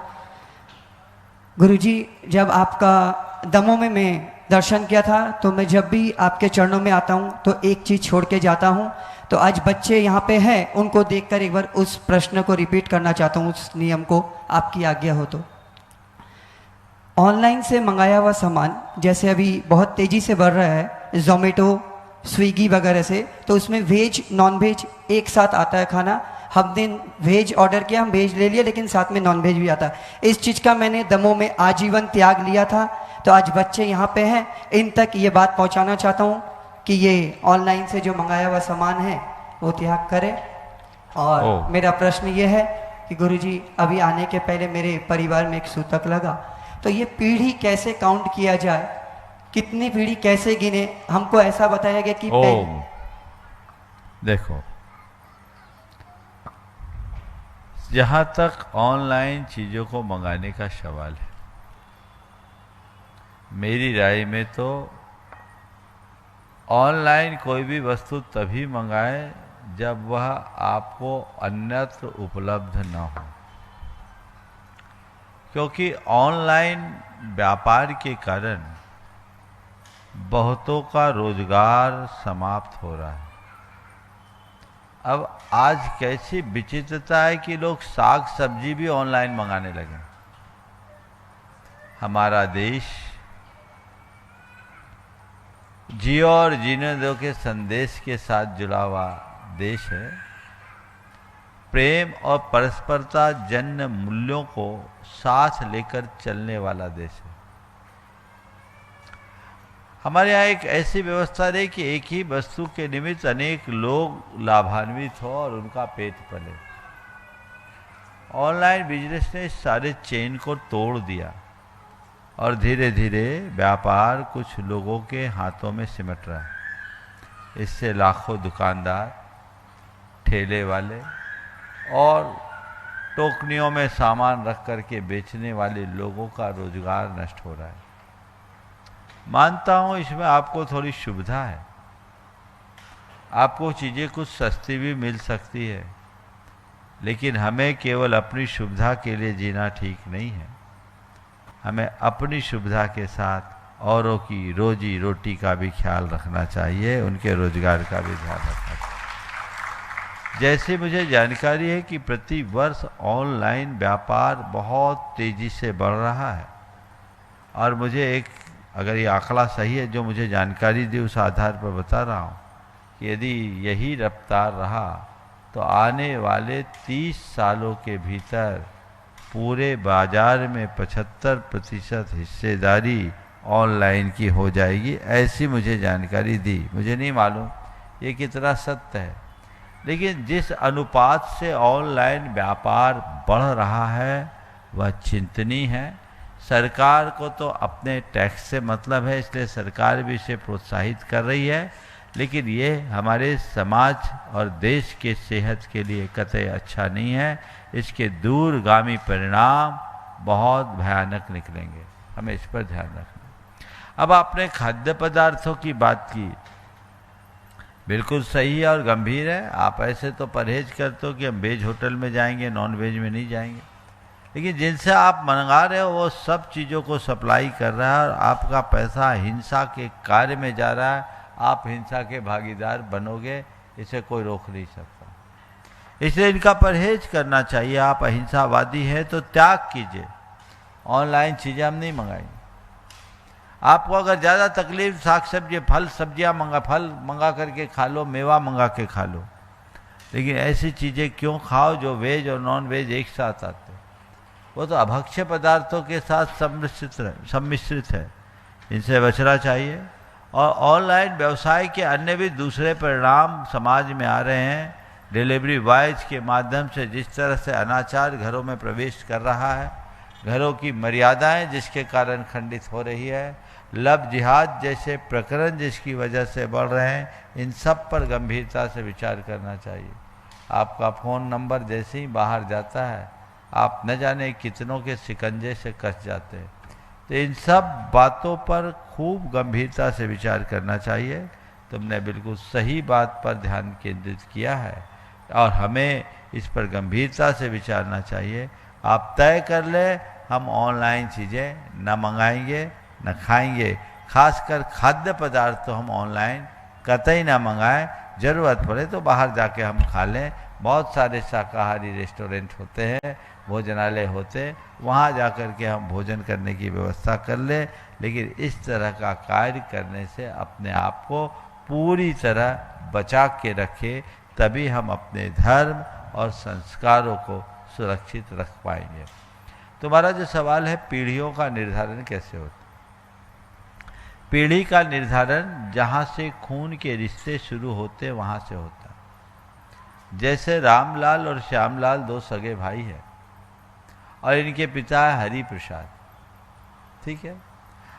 गुरुजी, जब आपका दमों में मैं दर्शन किया था, तो मैं जब भी आपके चरणों में आता हूँ तो एक चीज़ छोड़ के जाता हूँ। तो आज बच्चे यहाँ पे हैं, उनको देखकर एक बार उस प्रश्न को रिपीट करना चाहता हूँ, उस नियम को, आपकी आज्ञा हो तो। ऑनलाइन से मंगाया हुआ सामान जैसे अभी बहुत तेज़ी से बढ़ रहा है, जोमेटो, स्विगी वगैरह से, तो उसमें वेज नॉन वेज एक साथ आता है खाना। हमने वेज ऑर्डर किया, हम वेज ले लिया, लेकिन साथ में नॉन वेज भी आता है। इस चीज़ का मैंने दमों में आजीवन त्याग लिया था। तो आज बच्चे यहाँ पे हैं, इन तक ये बात पहुँचाना चाहता हूँ कि ये ऑनलाइन से जो मंगाया हुआ सामान है वो त्याग करें। और मेरा प्रश्न ये है कि गुरुजी, अभी आने के पहले मेरे परिवार में एक सूतक लगा, तो ये पीढ़ी कैसे काउंट किया जाए, कितनी पीढ़ी कैसे गिने? हमको ऐसा बताया गया कि देखो, जहां तक ऑनलाइन चीजों को मंगाने का सवाल है, मेरी राय में तो ऑनलाइन कोई भी वस्तु तभी मंगाएं जब वह आपको अन्यत्र उपलब्ध न हो, क्योंकि ऑनलाइन व्यापार के कारण बहुतों का रोजगार समाप्त हो रहा है। अब आज कैसी विचित्रता है कि लोग साग सब्जी भी ऑनलाइन मंगाने लगे। हमारा देश जियो और जीने दो के संदेश के साथ जुड़ा हुआ देश है। प्रेम और परस्परता जन्य मूल्यों को साथ लेकर चलने वाला देश है। हमारे यहाँ एक ऐसी व्यवस्था रही कि एक ही वस्तु के निमित्त अनेक लोग लाभान्वित हो और उनका पेट पले। ऑनलाइन बिजनेस ने इस सारे चेन को तोड़ दिया और धीरे धीरे व्यापार कुछ लोगों के हाथों में सिमट रहा है। इससे लाखों दुकानदार, ठेले वाले और टोकनियों में सामान रख करके बेचने वाले लोगों का रोजगार नष्ट हो रहा है। मानता हूं इसमें आपको थोड़ी सुविधा है, आपको चीज़ें कुछ सस्ती भी मिल सकती है, लेकिन हमें केवल अपनी सुविधा के लिए जीना ठीक नहीं है। हमें अपनी सुविधा के साथ औरों की रोजी रोटी का भी ख्याल रखना चाहिए, उनके रोजगार का भी ध्यान रखना चाहिए। जैसे मुझे जानकारी है कि प्रति वर्ष ऑनलाइन व्यापार बहुत तेजी से बढ़ रहा है, और मुझे एक, अगर ये आंकड़ा सही है जो मुझे जानकारी दी उस आधार पर बता रहा हूँ कि यदि यही रफ्तार रहा तो आने वाले 30 सालों के भीतर पूरे बाजार में 75% हिस्सेदारी ऑनलाइन की हो जाएगी। ऐसी मुझे जानकारी दी। मुझे नहीं मालूम ये कितना सत्य है, लेकिन जिस अनुपात से ऑनलाइन व्यापार बढ़ रहा है वह चिंतनीय है। सरकार को तो अपने टैक्स से मतलब है, इसलिए सरकार भी इसे प्रोत्साहित कर रही है, लेकिन ये हमारे समाज और देश के सेहत के लिए कतई अच्छा नहीं है। इसके दूरगामी परिणाम बहुत भयानक निकलेंगे, हमें इस पर ध्यान रखना। अब आपने खाद्य पदार्थों की बात की, बिल्कुल सही है और गंभीर है। आप ऐसे तो परहेज करते हो कि हम वेज होटल में जाएंगे, नॉन वेज में नहीं जाएंगे, लेकिन जिनसे आप मंगा रहे हो वो सब चीज़ों को सप्लाई कर रहा है और आपका पैसा हिंसा के कार्य में जा रहा है। आप हिंसा के भागीदार बनोगे, इसे कोई रोक नहीं सकता। इसलिए इनका परहेज करना चाहिए। आप अहिंसावादी हैं तो त्याग कीजिए, ऑनलाइन चीज़ें हम नहीं मंगाएंगे। आपको अगर ज़्यादा तकलीफ, साग सब्जी, फल सब्जियाँ फल मंगा करके खा लो, मेवा मंगा के खा लो, लेकिन ऐसी चीज़ें क्यों खाओ जो वेज और नॉन वेज एक साथ आते? वो तो अभक्ष्य पदार्थों के साथ सम्मिश्रित है, इनसे बचना चाहिए। और ऑनलाइन व्यवसाय के अन्य भी दूसरे परिणाम समाज में आ रहे हैं। डिलीवरी बॉयज के माध्यम से जिस तरह से अनाचार घरों में प्रवेश कर रहा है, घरों की मर्यादाएं जिसके कारण खंडित हो रही है, लव जिहाद जैसे प्रकरण जिसकी वजह से बढ़ रहे हैं, इन सब पर गंभीरता से विचार करना चाहिए। आपका फ़ोन नंबर जैसे ही बाहर जाता है, आप न जाने कितनों के शिकंजे से कस जाते हैं। तो इन सब बातों पर खूब गंभीरता से विचार करना चाहिए। तुमने बिल्कुल सही बात पर ध्यान केंद्रित किया है और हमें इस पर गंभीरता से विचारना चाहिए। आप तय कर ले, हम ऑनलाइन चीज़ें न मंगाएंगे न खाएंगे। खासकर खाद्य पदार्थ तो हम ऑनलाइन कतई ना मंगाएं। ज़रूरत पड़े तो बाहर जाके हम खा लें। बहुत सारे शाकाहारी रेस्टोरेंट होते हैं, भोजनालय होते, वहाँ जाकर के हम भोजन करने की व्यवस्था कर लें, लेकिन इस तरह का कार्य करने से अपने आप को पूरी तरह बचा के रखें, तभी हम अपने धर्म और संस्कारों को सुरक्षित रख पाएंगे। तुम्हारा जो सवाल है, पीढ़ियों का निर्धारण कैसे होता है? पीढ़ी का निर्धारण जहाँ से खून के रिश्ते शुरू होते वहाँ से होता है। जैसे रामलाल और श्यामलाल दो सगे भाई हैं और इनके पिता है हरि प्रसाद, ठीक है।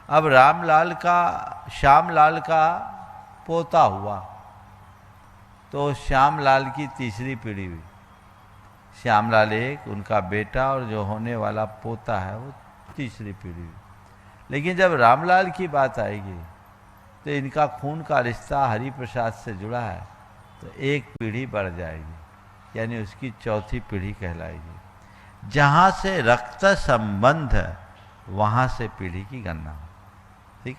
अब रामलाल का श्यामलाल का पोता हुआ तो श्यामलाल की तीसरी पीढ़ी हुई। श्यामलाल एक, उनका बेटा, और जो होने वाला पोता है वो तीसरी पीढ़ी हुई। लेकिन जब रामलाल की बात आएगी तो इनका खून का रिश्ता हरि प्रसाद से जुड़ा है, तो एक पीढ़ी बढ़ जाएगी, यानी उसकी चौथी पीढ़ी कहलाएगी। जहाँ से रक्त संबंध है वहाँ से पीढ़ी की गणना हो। ठीक,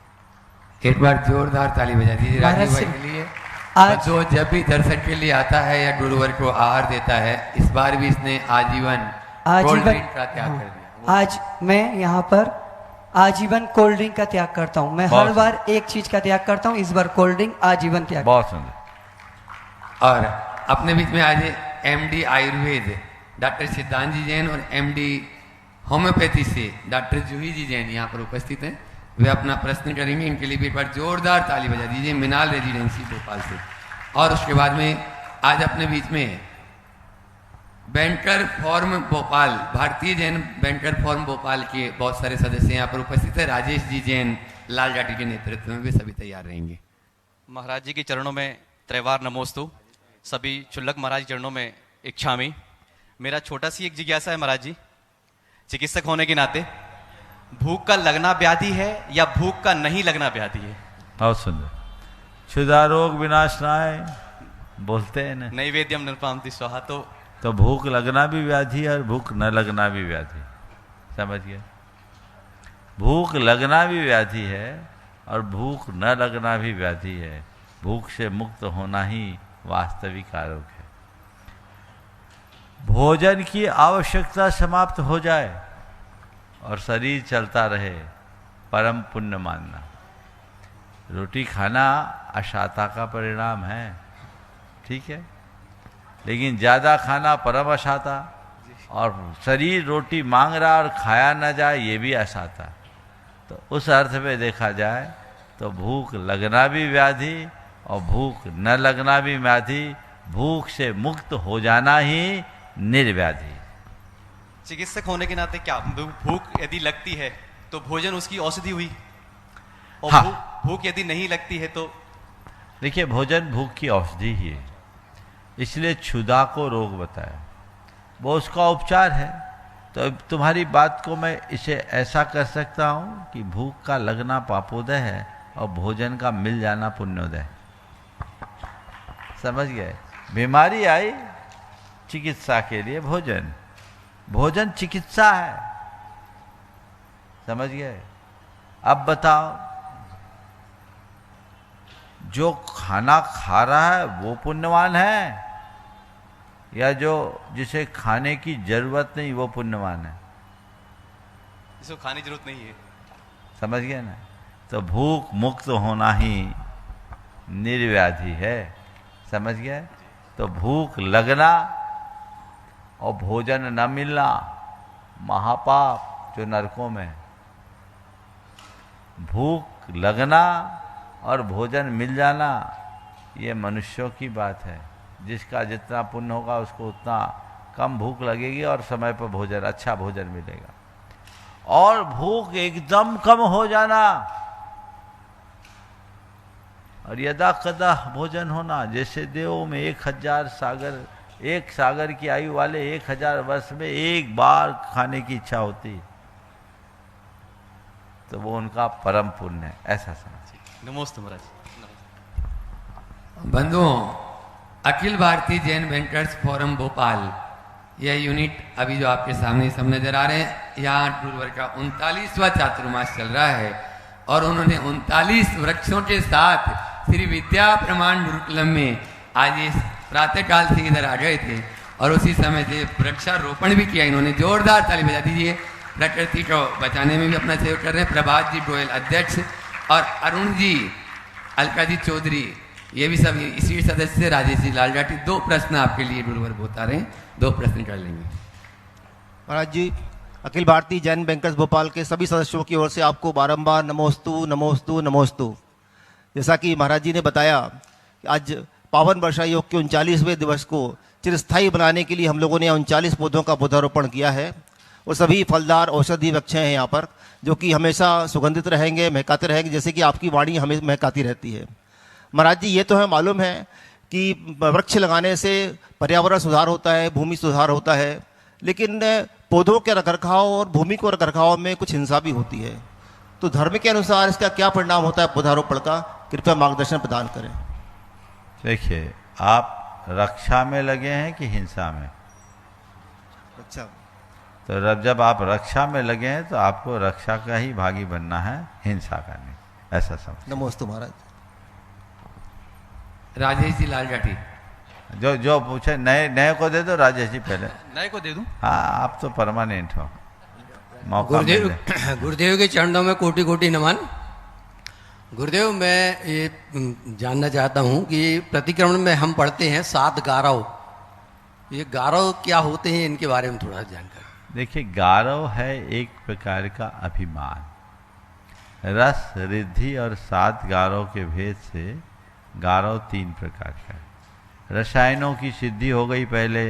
एक बार जोरदार ताली बजा दीजिए राजीव भाई के लिए। आज जो जब भी दर्शक के लिए आता है या गुरुवर को आहार देता है, इस बार भी इसने आजीवन कोल्ड ड्रिंक का त्याग कर दिया। आज मैं यहाँ पर आजीवन कोल्ड ड्रिंक का त्याग करता हूँ। मैं हर बार एक चीज का त्याग करता हूँ, इस बार कोल्ड ड्रिंक आजीवन त्याग। बहुत सुंदर। और अपने बीच में आज एमडी आयुर्वेद डॉक्टर सिद्धांत जी जैन और एमडी होम्योपैथी से डॉक्टर जूही जी जैन यहाँ पर उपस्थित हैं। वे अपना प्रश्न करेंगे, इनके लिए भी एक बार जोरदार ताली बजा दीजिए मिनाल रेजिडेंसी भोपाल से। और उसके बाद में आज अपने बीच में बैंकर फॉर्म भोपाल, भारतीय जैन बैंकर फॉर्म भोपाल के बहुत सारे सदस्य यहाँ पर उपस्थित हैं। राजेश जी जैन लाल घाटी के नेतृत्व में वे सभी तैयार रहेंगे। महाराज जी के चरणों में त्रैवार नमोस्तु, सभी चुल्लक महाराज के चरणों में इच्छामी। मेरा छोटा सी एक जिज्ञासा है महाराज जी, चिकित्सक होने के नाते, भूख का लगना व्याधि है या भूख का नहीं लगना व्याधि है? बहुत सुंदर। क्षुधा रोग विनाशनाय बोलते हैं ना, नैवेद्यम निर्पामति स्वाहा। तो भूख लगना भी व्याधि है और भूख न लगना भी व्याधि। समझ गए? भूख लगना भी व्याधि है और भूख न लगना भी व्याधि है। भूख से मुक्त होना ही वास्तविक आरोग्य है। भोजन की आवश्यकता समाप्त हो जाए और शरीर चलता रहे, परम पुण्य मानना। रोटी खाना अशाता का परिणाम है, ठीक है, लेकिन ज़्यादा खाना परम अशाता, और शरीर रोटी मांग रहा और खाया न जाए ये भी अशाता। तो उस अर्थ में देखा जाए तो भूख लगना भी व्याधि और भूख न लगना भी व्याधि। भूख से मुक्त हो जाना ही निर्व्याधि। चिकित्सक होने के नाते क्या भूख यदि लगती है तो भोजन उसकी औषधि हुई, और हाँ। भूख यदि नहीं लगती है तो? देखिए, भोजन भूख की औषधि ही है, इसलिए क्षुधा को रोग बताया, वो उसका उपचार है। तो अब तुम्हारी बात को मैं इसे ऐसा कर सकता हूँ कि भूख का लगना पापोदय है और भोजन का मिल जाना पुण्योदय। समझ गए? बीमारी आई, चिकित्सा के लिए भोजन, भोजन चिकित्सा है। समझ गए? अब बताओ, जो खाना खा रहा है वो पुण्यवान है या जो जिसे खाने की जरूरत नहीं वो पुण्यवान है? जिसको खाने की जरूरत नहीं है। समझ गए ना? तो भूख मुक्त होना ही निर्व्याधि है। समझ गए? तो भूख लगना और भोजन न मिलना महापाप जो नरकों में। भूख लगना और भोजन मिल जाना ये मनुष्यों की बात है। जिसका जितना पुण्य होगा उसको उतना कम भूख लगेगी और समय पर भोजन, अच्छा भोजन मिलेगा। और भूख एकदम कम हो जाना और यदा कदा भोजन होना, जैसे देवों में 1000 सागर, एक सागर की आयु वाले 1000 वर्ष में एक बार खाने की इच्छा होती, तो वो उनका परम पुण्य है, ऐसा समझिए। नमोस्तु महाराज। बंधुओं, अखिल भारतीय जैन बैंकर्स फोरम भोपाल, यह यूनिट अभी जो आपके सामने सब नजर आ रहे हैं, यहाँ गुरुवर का 39वां चातुर्मास चल रहा है और उन्होंने 39 वृक्षों के साथ श्री विद्या प्रमाण गुरुकुलम में आज इस प्रातःकाल से इधर आ गए थे और उसी समय से वृक्षारोपण भी किया इन्होंने। जोरदार ताली बजा दीजिए। प्रकृति को बचाने में भी अपना सहयोग कर रहे हैं प्रभात जी गोयल अध्यक्ष और अरुण जी, अलका जी चौधरी, ये भी सब इसी सदस्य, राजेश जी लाल घाटी। 2 प्रश्न आपके लिए गुरुवर बता रहे हैं, 2 प्रश्न कर लेंगे। महाराज जी, अखिल भारतीय जैन बैंकर्स भोपाल के सभी सदस्यों की ओर से आपको बारंबार नमोस्तु नमोस्तु नमोस्तु। जैसा कि महाराज जी ने बताया, आज पावन वर्षा योग के 39वें दिवस को चिरस्थायी बनाने के लिए हम लोगों ने 39 पौधों का पौधारोपण किया है और सभी फलदार औषधि वृक्ष हैं यहाँ पर, जो कि हमेशा सुगंधित रहेंगे, महकाते रहेंगे, जैसे कि आपकी वाणी हमें महकाती रहती है। महाराज जी, ये तो हमें मालूम है कि वृक्ष लगाने से पर्यावरण सुधार होता है, भूमि सुधार होता है, लेकिन पौधों के रखरखाव और भूमि को रखरखाव में कुछ हिंसा भी होती है। तो धर्म के अनुसार इसका क्या परिणाम होता है पौधारोपण का, कृपया मार्गदर्शन प्रदान करें। देखिए, आप रक्षा में लगे हैं कि हिंसा में? अच्छा, तो जब आप रक्षा में लगे हैं तो आपको रक्षा का ही भागी बनना है, हिंसा का नहीं, ऐसा समझ। नमोस्तु महाराज। राजेश जी लाल जाटी। जो पूछे, नए को दे दो राजेश जी पहले। नए को दे दूं? हाँ, आप तो परमानेंट हो, मौका गुरुदेव मिल जाए। गुरुदेव के चरणों में कोटि कोटि नमन। गुरुदेव, मैं ये जानना चाहता हूँ कि प्रतिक्रमण में हम पढ़ते हैं 7 गारव, ये गारव क्या होते हैं, इनके बारे में थोड़ा जानकारी। देखिए, गारव है एक प्रकार का अभिमान। रस, रिद्धि और 7 गारव के भेद से गारव 3 प्रकार का है। रसायनों की सिद्धि हो गई, पहले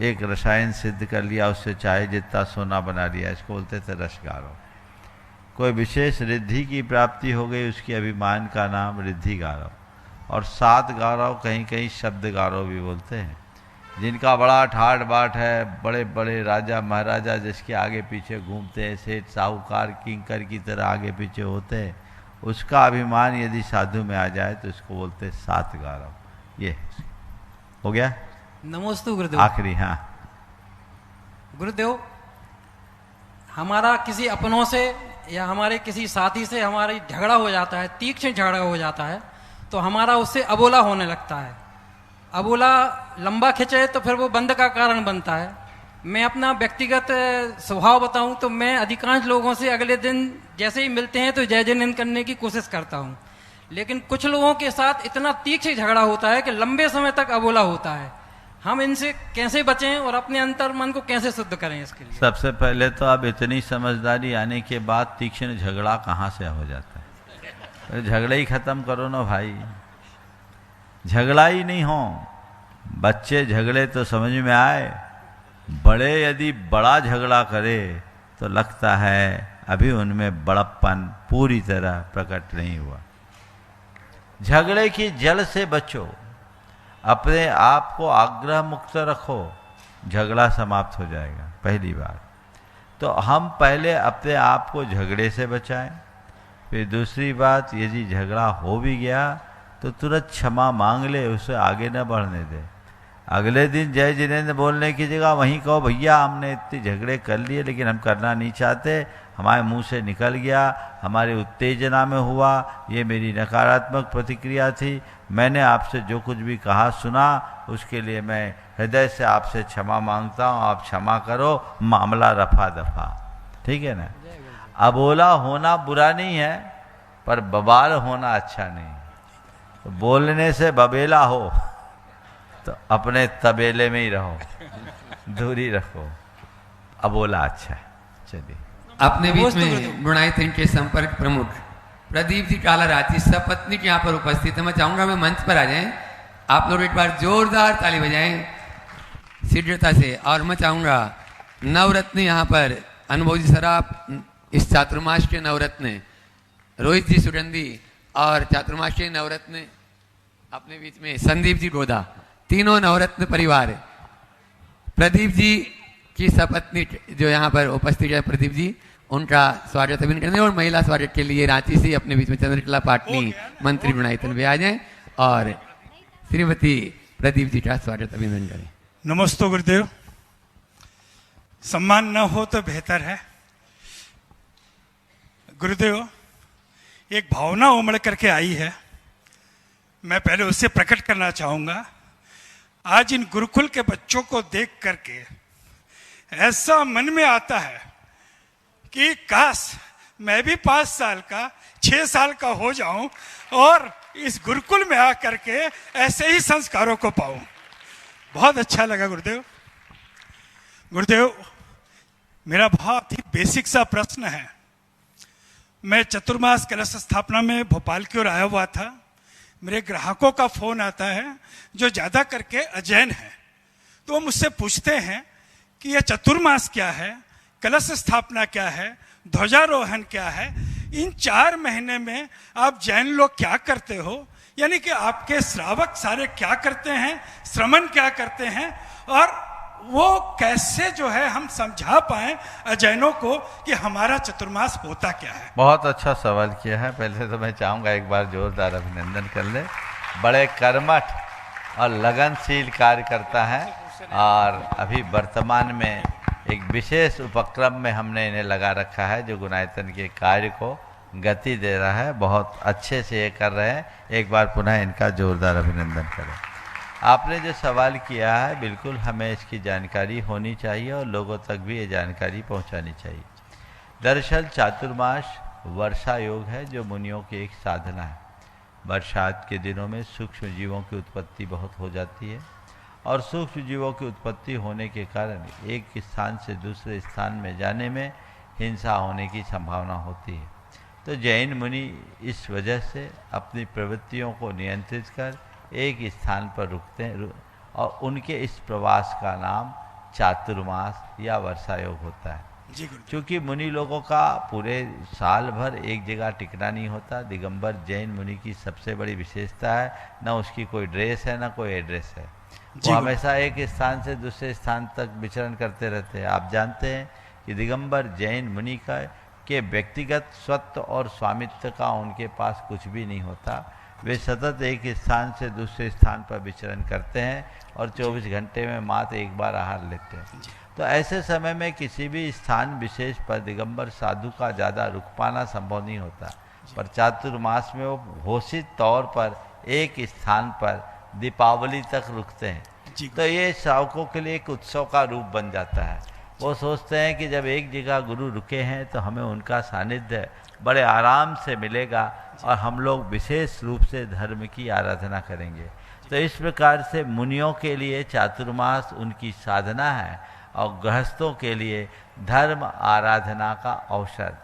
एक रसायन सिद्ध कर लिया, उससे चाहे जितना सोना बना लिया, इसको बोलते थे रस गारव। कोई विशेष रिद्धि की प्राप्ति हो गई, उसकी अभिमान का नाम रिद्धि गारव। और 7 गारव कहीं कहीं शब्द गारव भी बोलते हैं, जिनका बड़ा ठाट बाट है, बड़े बड़े राजा महाराजा जिसके आगे पीछे घूमते हैं, सेठ साहूकार किंकर की तरह आगे पीछे होते हैं, उसका अभिमान यदि साधु में आ जाए तो इसको बोलते हैं 7 गारव। ये हो गया। नमोस्तु गुरुदेव। आखिरी, हाँ गुरुदेव, हमारा किसी अपनों से या हमारे किसी साथी से हमारी झगड़ा हो जाता है, तीक्ष्ण झगड़ा हो जाता है, तो हमारा उससे अबोला होने लगता है। अबोला लंबा खिंचे तो फिर वो बंद का कारण बनता है। मैं अपना व्यक्तिगत स्वभाव बताऊं तो मैं अधिकांश लोगों से अगले दिन जैसे ही मिलते हैं तो जय जयंत करने की कोशिश करता हूं, लेकिन कुछ लोगों के साथ इतना तीक्ष्ण झगड़ा होता है कि लंबे समय तक अबोला होता है। हम इनसे कैसे बचें और अपने अंतर मन को कैसे शुद्ध करें, इसके लिए? सबसे पहले तो अब इतनी समझदारी आने के बाद तीक्ष्ण झगड़ा कहाँ से हो जाता है? तो झगड़ा ही खत्म करो ना भाई, झगड़ा ही नहीं हो। बच्चे झगड़े तो समझ में आए, बड़े यदि बड़ा झगड़ा करे तो लगता है अभी उनमें बड़प्पन पूरी तरह प्रकट नहीं हुआ। झगड़े की जल से बचो, अपने आप को आग्रह मुक्त रखो, झगड़ा समाप्त हो जाएगा। पहली बात तो हम पहले अपने आप को झगड़े से बचाएं। फिर दूसरी बात, यदि झगड़ा हो भी गया तो तुरंत क्षमा मांग ले, उसे आगे न बढ़ने दे। अगले दिन जय जिनेंद्र बोलने की जगह वहीं कहो, भैया हमने इतने झगड़े कर लिए लेकिन हम करना नहीं चाहते, हमारे मुंह से निकल गया, हमारी उत्तेजना में हुआ, ये मेरी नकारात्मक प्रतिक्रिया थी, मैंने आपसे जो कुछ भी कहा सुना, उसके लिए मैं हृदय से आपसे क्षमा मांगता हूँ, आप क्षमा करो, मामला रफा दफा। ठीक है ना? अबोला होना बुरा नहीं है, पर बबाल होना अच्छा नहीं। तो बोलने से बबेला हो तो अपने तबेले में ही रहो, दूरी रखो, अबोला अच्छा है। चलिए, अपने बीच में गुणायत के संपर्क प्रमुख प्रदीप जी काला रांची सपत्नीक यहाँ पर उपस्थित है। मैं चाहूंगा मैं मंच पर आ जाएं, आप लोग एक बार जोरदार ताली बजाएं शीघ्रता से। और मैं चाहूंगा नवरत्न यहाँ पर अनुभव जी सराफ, इस चातुर्मास के नवरत्न रोहित जी सुगंधी और चातुर्मास के नवरत्न अपने बीच में संदीप जी गोदा, तीनों नवरत्न परिवार। प्रदीप जी की सपत्नी जो यहाँ पर उपस्थित है, प्रदीप जी, उनका स्वागत अभिनंदन करने, और महिला स्वागत के लिए रांची से अपने बीच में चंद्रकला पाटनी मंत्री गुणायतन भी आ जाएं और श्रीमती प्रदीप जी का स्वागत अभिनंदन करें। नमस्ते गुरुदेव। सम्मान न हो तो बेहतर है। गुरुदेव, एक भावना उमड़ करके आई है, मैं पहले उससे प्रकट करना चाहूंगा। आज इन गुरुकुल के बच्चों को देख करके ऐसा मन में आता है कि काश मैं भी 5 साल का 6 साल का हो जाऊं और इस गुरुकुल में आकर के ऐसे ही संस्कारों को पाऊं। बहुत अच्छा लगा गुरुदेव। गुरुदेव, मेरा बहुत ही बेसिक सा प्रश्न है। मैं चतुर्मास कलश स्थापना में भोपाल की ओर आया हुआ था। मेरे ग्राहकों का फोन आता है जो ज्यादा करके अजैन है, तो वो मुझसे पूछते हैं कि यह चतुर्मास क्या है, कलश स्थापना क्या है, ध्वजारोहण क्या है, इन 4 महीने में आप जैन लोग क्या करते हो, यानी कि आपके श्रावक सारे क्या करते हैं, श्रमण क्या करते हैं, और वो कैसे जो है हम समझा पाए अजैनों को कि हमारा चतुर्मास होता क्या है। बहुत अच्छा सवाल किया है। पहले तो मैं चाहूँगा एक बार जोरदार अभिनंदन कर ले। बड़े कर्मठ और लगनशील कार्य करता है और अभी वर्तमान में एक विशेष उपक्रम में हमने इन्हें लगा रखा है जो गुणायतन के कार्य को गति दे रहा है। बहुत अच्छे से ये कर रहे हैं। एक बार पुनः इनका जोरदार अभिनंदन करें। आपने जो सवाल किया है बिल्कुल हमें इसकी जानकारी होनी चाहिए और लोगों तक भी ये जानकारी पहुंचानी चाहिए। दरअसल चातुर्मास वर्षा योग है जो मुनियों की एक साधना है। बरसात के दिनों में सूक्ष्म जीवों की उत्पत्ति बहुत हो जाती है और सूक्ष्म जीवों की उत्पत्ति होने के कारण एक स्थान से दूसरे स्थान में जाने में हिंसा होने की संभावना होती है। तो जैन मुनि इस वजह से अपनी प्रवृत्तियों को नियंत्रित कर एक स्थान पर रुकते हैं और उनके इस प्रवास का नाम चातुर्मास या वर्षा योग होता है। क्योंकि मुनि लोगों का पूरे साल भर एक जगह टिकना नहीं होता। दिगंबर जैन मुनि की सबसे बड़ी विशेषता है न उसकी कोई ड्रेस है न कोई एड्रेस है। वो हमेशा एक स्थान से दूसरे स्थान तक विचरण करते रहते हैं। आप जानते हैं कि दिगंबर जैन मुनि का के व्यक्तिगत स्वत्व और स्वामित्व का उनके पास कुछ भी नहीं होता। वे सतत एक स्थान से दूसरे स्थान पर विचरण करते हैं और 24 घंटे में मात्र एक बार आहार लेते हैं। तो ऐसे समय में किसी भी स्थान विशेष पर दिगंबर साधु का ज़्यादा रुक पाना संभव नहीं होता। पर चातुर्मास में वो घोषित तौर पर एक स्थान पर दीपावली तक रुकते हैं। तो ये श्रावकों के लिए एक उत्सव का रूप बन जाता है। वो सोचते हैं कि जब एक जगह गुरु रुके हैं तो हमें उनका सानिध्य बड़े आराम से मिलेगा और हम लोग विशेष रूप से धर्म की आराधना करेंगे। तो इस प्रकार से मुनियों के लिए चातुर्मास उनकी साधना है और गृहस्थों के लिए धर्म आराधना का अवसर।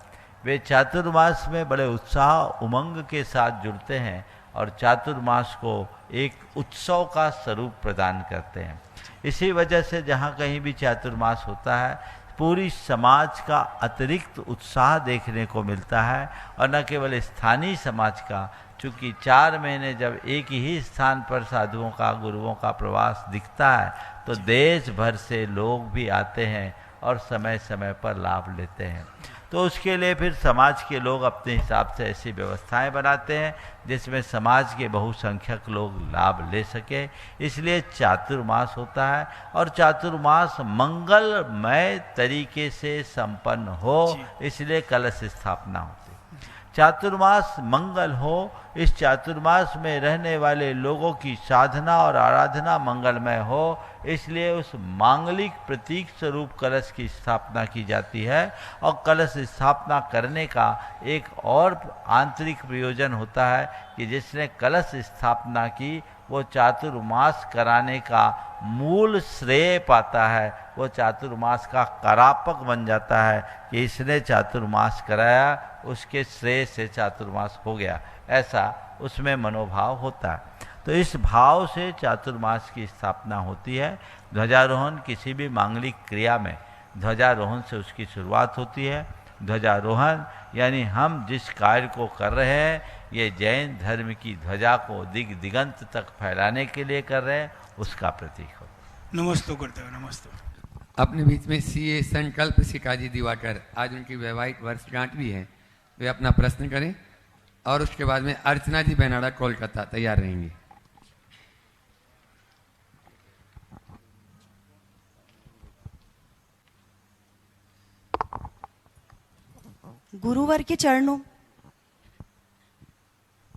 वे चातुर्मास में बड़े उत्साह उमंग के साथ जुड़ते हैं और चातुर्मास को एक उत्सव का स्वरूप प्रदान करते हैं। इसी वजह से जहाँ कहीं भी चातुर्मास होता है पूरी समाज का अतिरिक्त उत्साह देखने को मिलता है और न केवल स्थानीय समाज का। चूँकि 4 महीने जब एक ही स्थान पर साधुओं का गुरुओं का प्रवास दिखता है तो देश भर से लोग भी आते हैं और समय समय पर लाभ लेते हैं। तो उसके लिए फिर समाज के लोग अपने हिसाब से ऐसी व्यवस्थाएं बनाते हैं जिसमें समाज के बहुसंख्यक लोग लाभ ले सके। इसलिए चातुर्मास होता है और चातुर्मास मंगलमय तरीके से संपन्न हो, इसलिए कलश स्थापना होती है। चातुर्मास मंगल हो, इस चातुर्मास में रहने वाले लोगों की साधना और आराधना मंगलमय हो, इसलिए उस मांगलिक प्रतीक स्वरूप कलश की स्थापना की जाती है। और कलश स्थापना करने का एक और आंतरिक प्रयोजन होता है कि जिसने कलश स्थापना की वो चातुर्मास कराने का मूल श्रेय पाता है। वो चातुर्मास का करापक बन जाता है कि इसने चातुर्मास कराया, उसके श्रेय से चातुर्मास हो गया, ऐसा उसमें मनोभाव होता है। तो इस भाव से चातुर्मास की स्थापना होती है। ध्वजारोहण किसी भी मांगलिक क्रिया में ध्वजारोहण से उसकी शुरुआत होती है। ध्वजारोहण यानी हम जिस कार्य को कर रहे हैं ये जैन धर्म की ध्वजा को दिग दिगंत तक फैलाने के लिए कर रहे हैं, उसका प्रतीक हो। नमस्ते गुरुदेव, नमस्ते। अपने बीच में सीए संकल्प सिकाजी दिवाकर, आज उनकी वैवाहिक वर्षगांठ भी है। वे अपना प्रश्न करें और उसके बाद में अर्चना जी बेनाडा कोलकाता तैयार रहेंगी। गुरुवर के चरणों,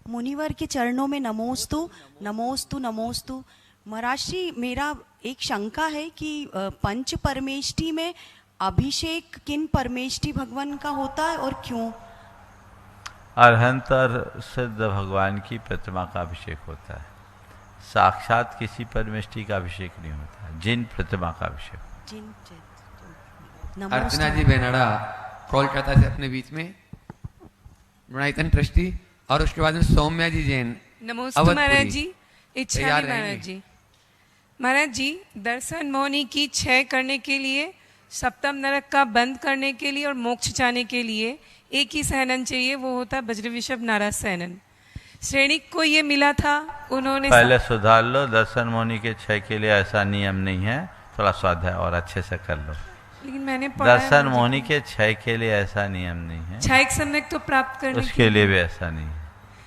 मुनिवर के चरणों में नमोस्तु नमोस्तु नमोस्तु। महाराज जी, मेरा एक शंका है कि पंच परमेष्टि में अभिषेक किन परमेष्टि भगवान का होता है और क्यों? अरहंत और सिद्ध भगवान की प्रतिमा का अभिषेक होता है। साक्षात किसी परमेष्टि का अभिषेक नहीं होता, जिन प्रतिमा का अभिषेक। अर्चना जी बेनाडा कोलकाता से अपने बीच में, गुणायतन ट्रस्टी, और उसके बाद में सौम्या जी जैन। नमस्ते महाराज जी, इच्छा महाराज जी। महाराज जी, दर्शन मौनी की क्षय करने के लिए, सप्तम नरक का बंद करने के लिए और मोक्ष जाने के लिए एक ही सहनन चाहिए, वो होता है वज्रवृषभ नाराज सहनन। श्रेणिक को ये मिला था, उन्होंने पहले सुधार लो। दर्शन मौनी के क्षय के लिए ऐसा नियम नहीं है। थोड़ा स्वाध्याय और अच्छे से कर लो। लेकिन मैंने पढ़ा है दर्शन मुझे- मोहनी के क्षय के लिए ऐसा नियम नहीं है, क्षयिक सम्यक तो प्राप्त करने उसके लिए भी ऐसा नहीं है,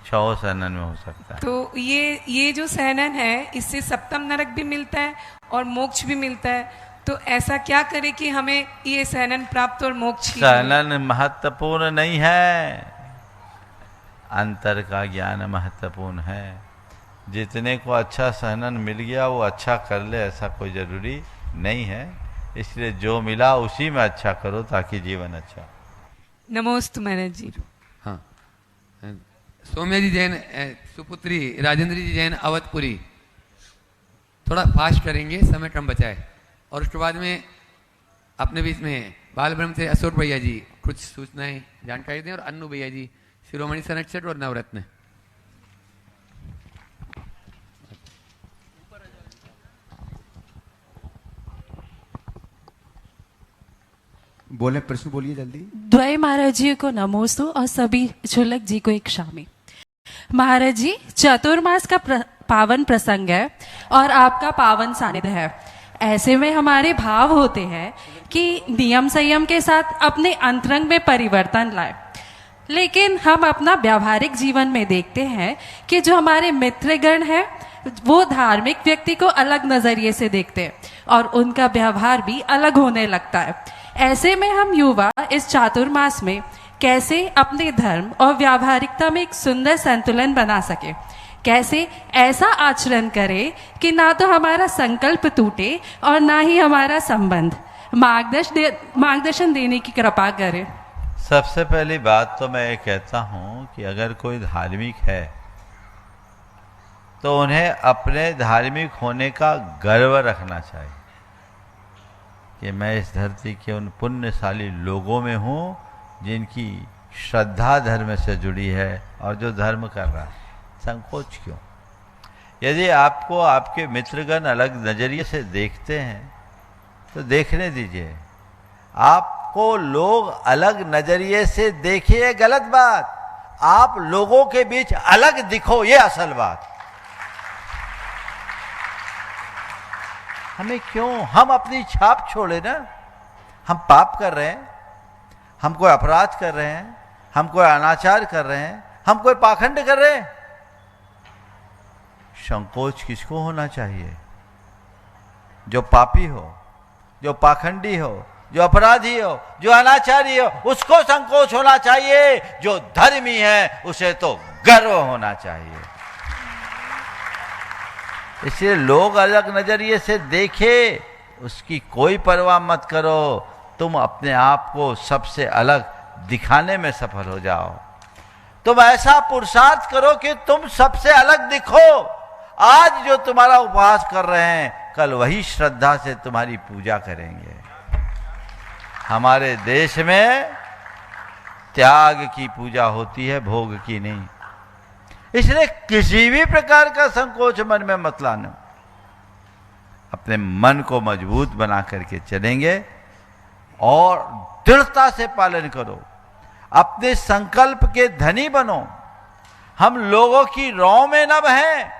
6 सहनन में हो सकता है। तो ये जो सहनन है इससे सप्तम नरक भी मिलता है और मोक्ष भी मिलता है, तो ऐसा क्या करे कि हमें ये सहनन प्राप्त और मोक्ष ही मिले? सहनन महत्वपूर्ण नहीं है, अंतर का ज्ञान महत्वपूर्ण है। जितने को अच्छा सहनन मिल गया वो अच्छा कर ले, ऐसा कोई जरूरी नहीं है। इसलिए जो मिला उसी में अच्छा करो ताकि जीवन अच्छा। नमोस्तु महाराज जी। हाँ, सौम्या जी जैन सुपुत्री राजेंद्र जी जैन अवधपुरी, थोड़ा फास्ट करेंगे, समय कम बचा है। और उसके बाद में अपने बीच में बाल ब्रह्म से अशोक भैया जी कुछ सूचनाएं जानकारी दें, और अन्नू भैया जी शिरोमणि संरक्षक और नवरत्न। बोले, प्रश्न बोलिए जल्दी। द्वय महाराज जी को नमोस्तु और सभी क्षुल्लक जी को एक शामी। महाराज जी, चतुर्मास का पावन प्रसंग है और आपका पावन सानिध्य है। ऐसे में हमारे भाव होते हैं कि नियम संयम के साथ अपने अंतरंग में परिवर्तन लाए, लेकिन हम अपना व्यावहारिक जीवन में देखते हैं कि जो हमारे मित्रगण हैं वो धार्मिक व्यक्ति को अलग नजरिए से देखते हैं और उनका व्यवहार भी अलग होने लगता है। ऐसे में हम युवा इस चातुर्मास में कैसे अपने धर्म और व्यावहारिकता में एक सुंदर संतुलन बना सके, कैसे ऐसा आचरण करे कि ना तो हमारा संकल्प टूटे और ना ही हमारा संबंध, मार्गदर्शन देने की कृपा करे। सबसे पहली बात तो मैं ये कहता हूँ कि अगर कोई धार्मिक है तो उन्हें अपने धार्मिक होने का गर्व रखना चाहिए कि मैं इस धरती के उन पुण्यशाली लोगों में हूँ जिनकी श्रद्धा धर्म से जुड़ी है और जो धर्म कर रहा है। संकोच क्यों? यदि आपको आपके मित्रगण अलग नजरिए से देखते हैं तो देखने दीजिए। आपको लोग अलग नजरिए से देखिए गलत बात, आप लोगों के बीच अलग दिखो ये असल बात। हमें क्यों, हम अपनी छाप छोड़े ना। हम पाप कर रहे हैं, हम कोई अपराध कर रहे हैं, हम कोई अनाचार कर रहे हैं, हम कोई पाखंड कर रहे हैं। संकोच किसको होना चाहिए? जो पापी हो, जो पाखंडी हो, जो अपराधी हो, जो अनाचारी हो, उसको संकोच होना चाहिए। जो धर्मी है उसे तो गर्व होना चाहिए। इसलिए लोग अलग नजरिए से देखे उसकी कोई परवाह मत करो, तुम अपने आप को सबसे अलग दिखाने में सफल हो जाओ। तुम ऐसा पुरुषार्थ करो कि तुम सबसे अलग दिखो। आज जो तुम्हारा उपवास कर रहे हैं कल वही श्रद्धा से तुम्हारी पूजा करेंगे। हमारे देश में त्याग की पूजा होती है, भोग की नहीं। इसलिए किसी भी प्रकार का संकोच मन में मत लाना। अपने मन को मजबूत बना करके चलेंगे और दृढ़ता से पालन करो। अपने संकल्प के धनी बनो। हम लोगों की रौ में न बहें,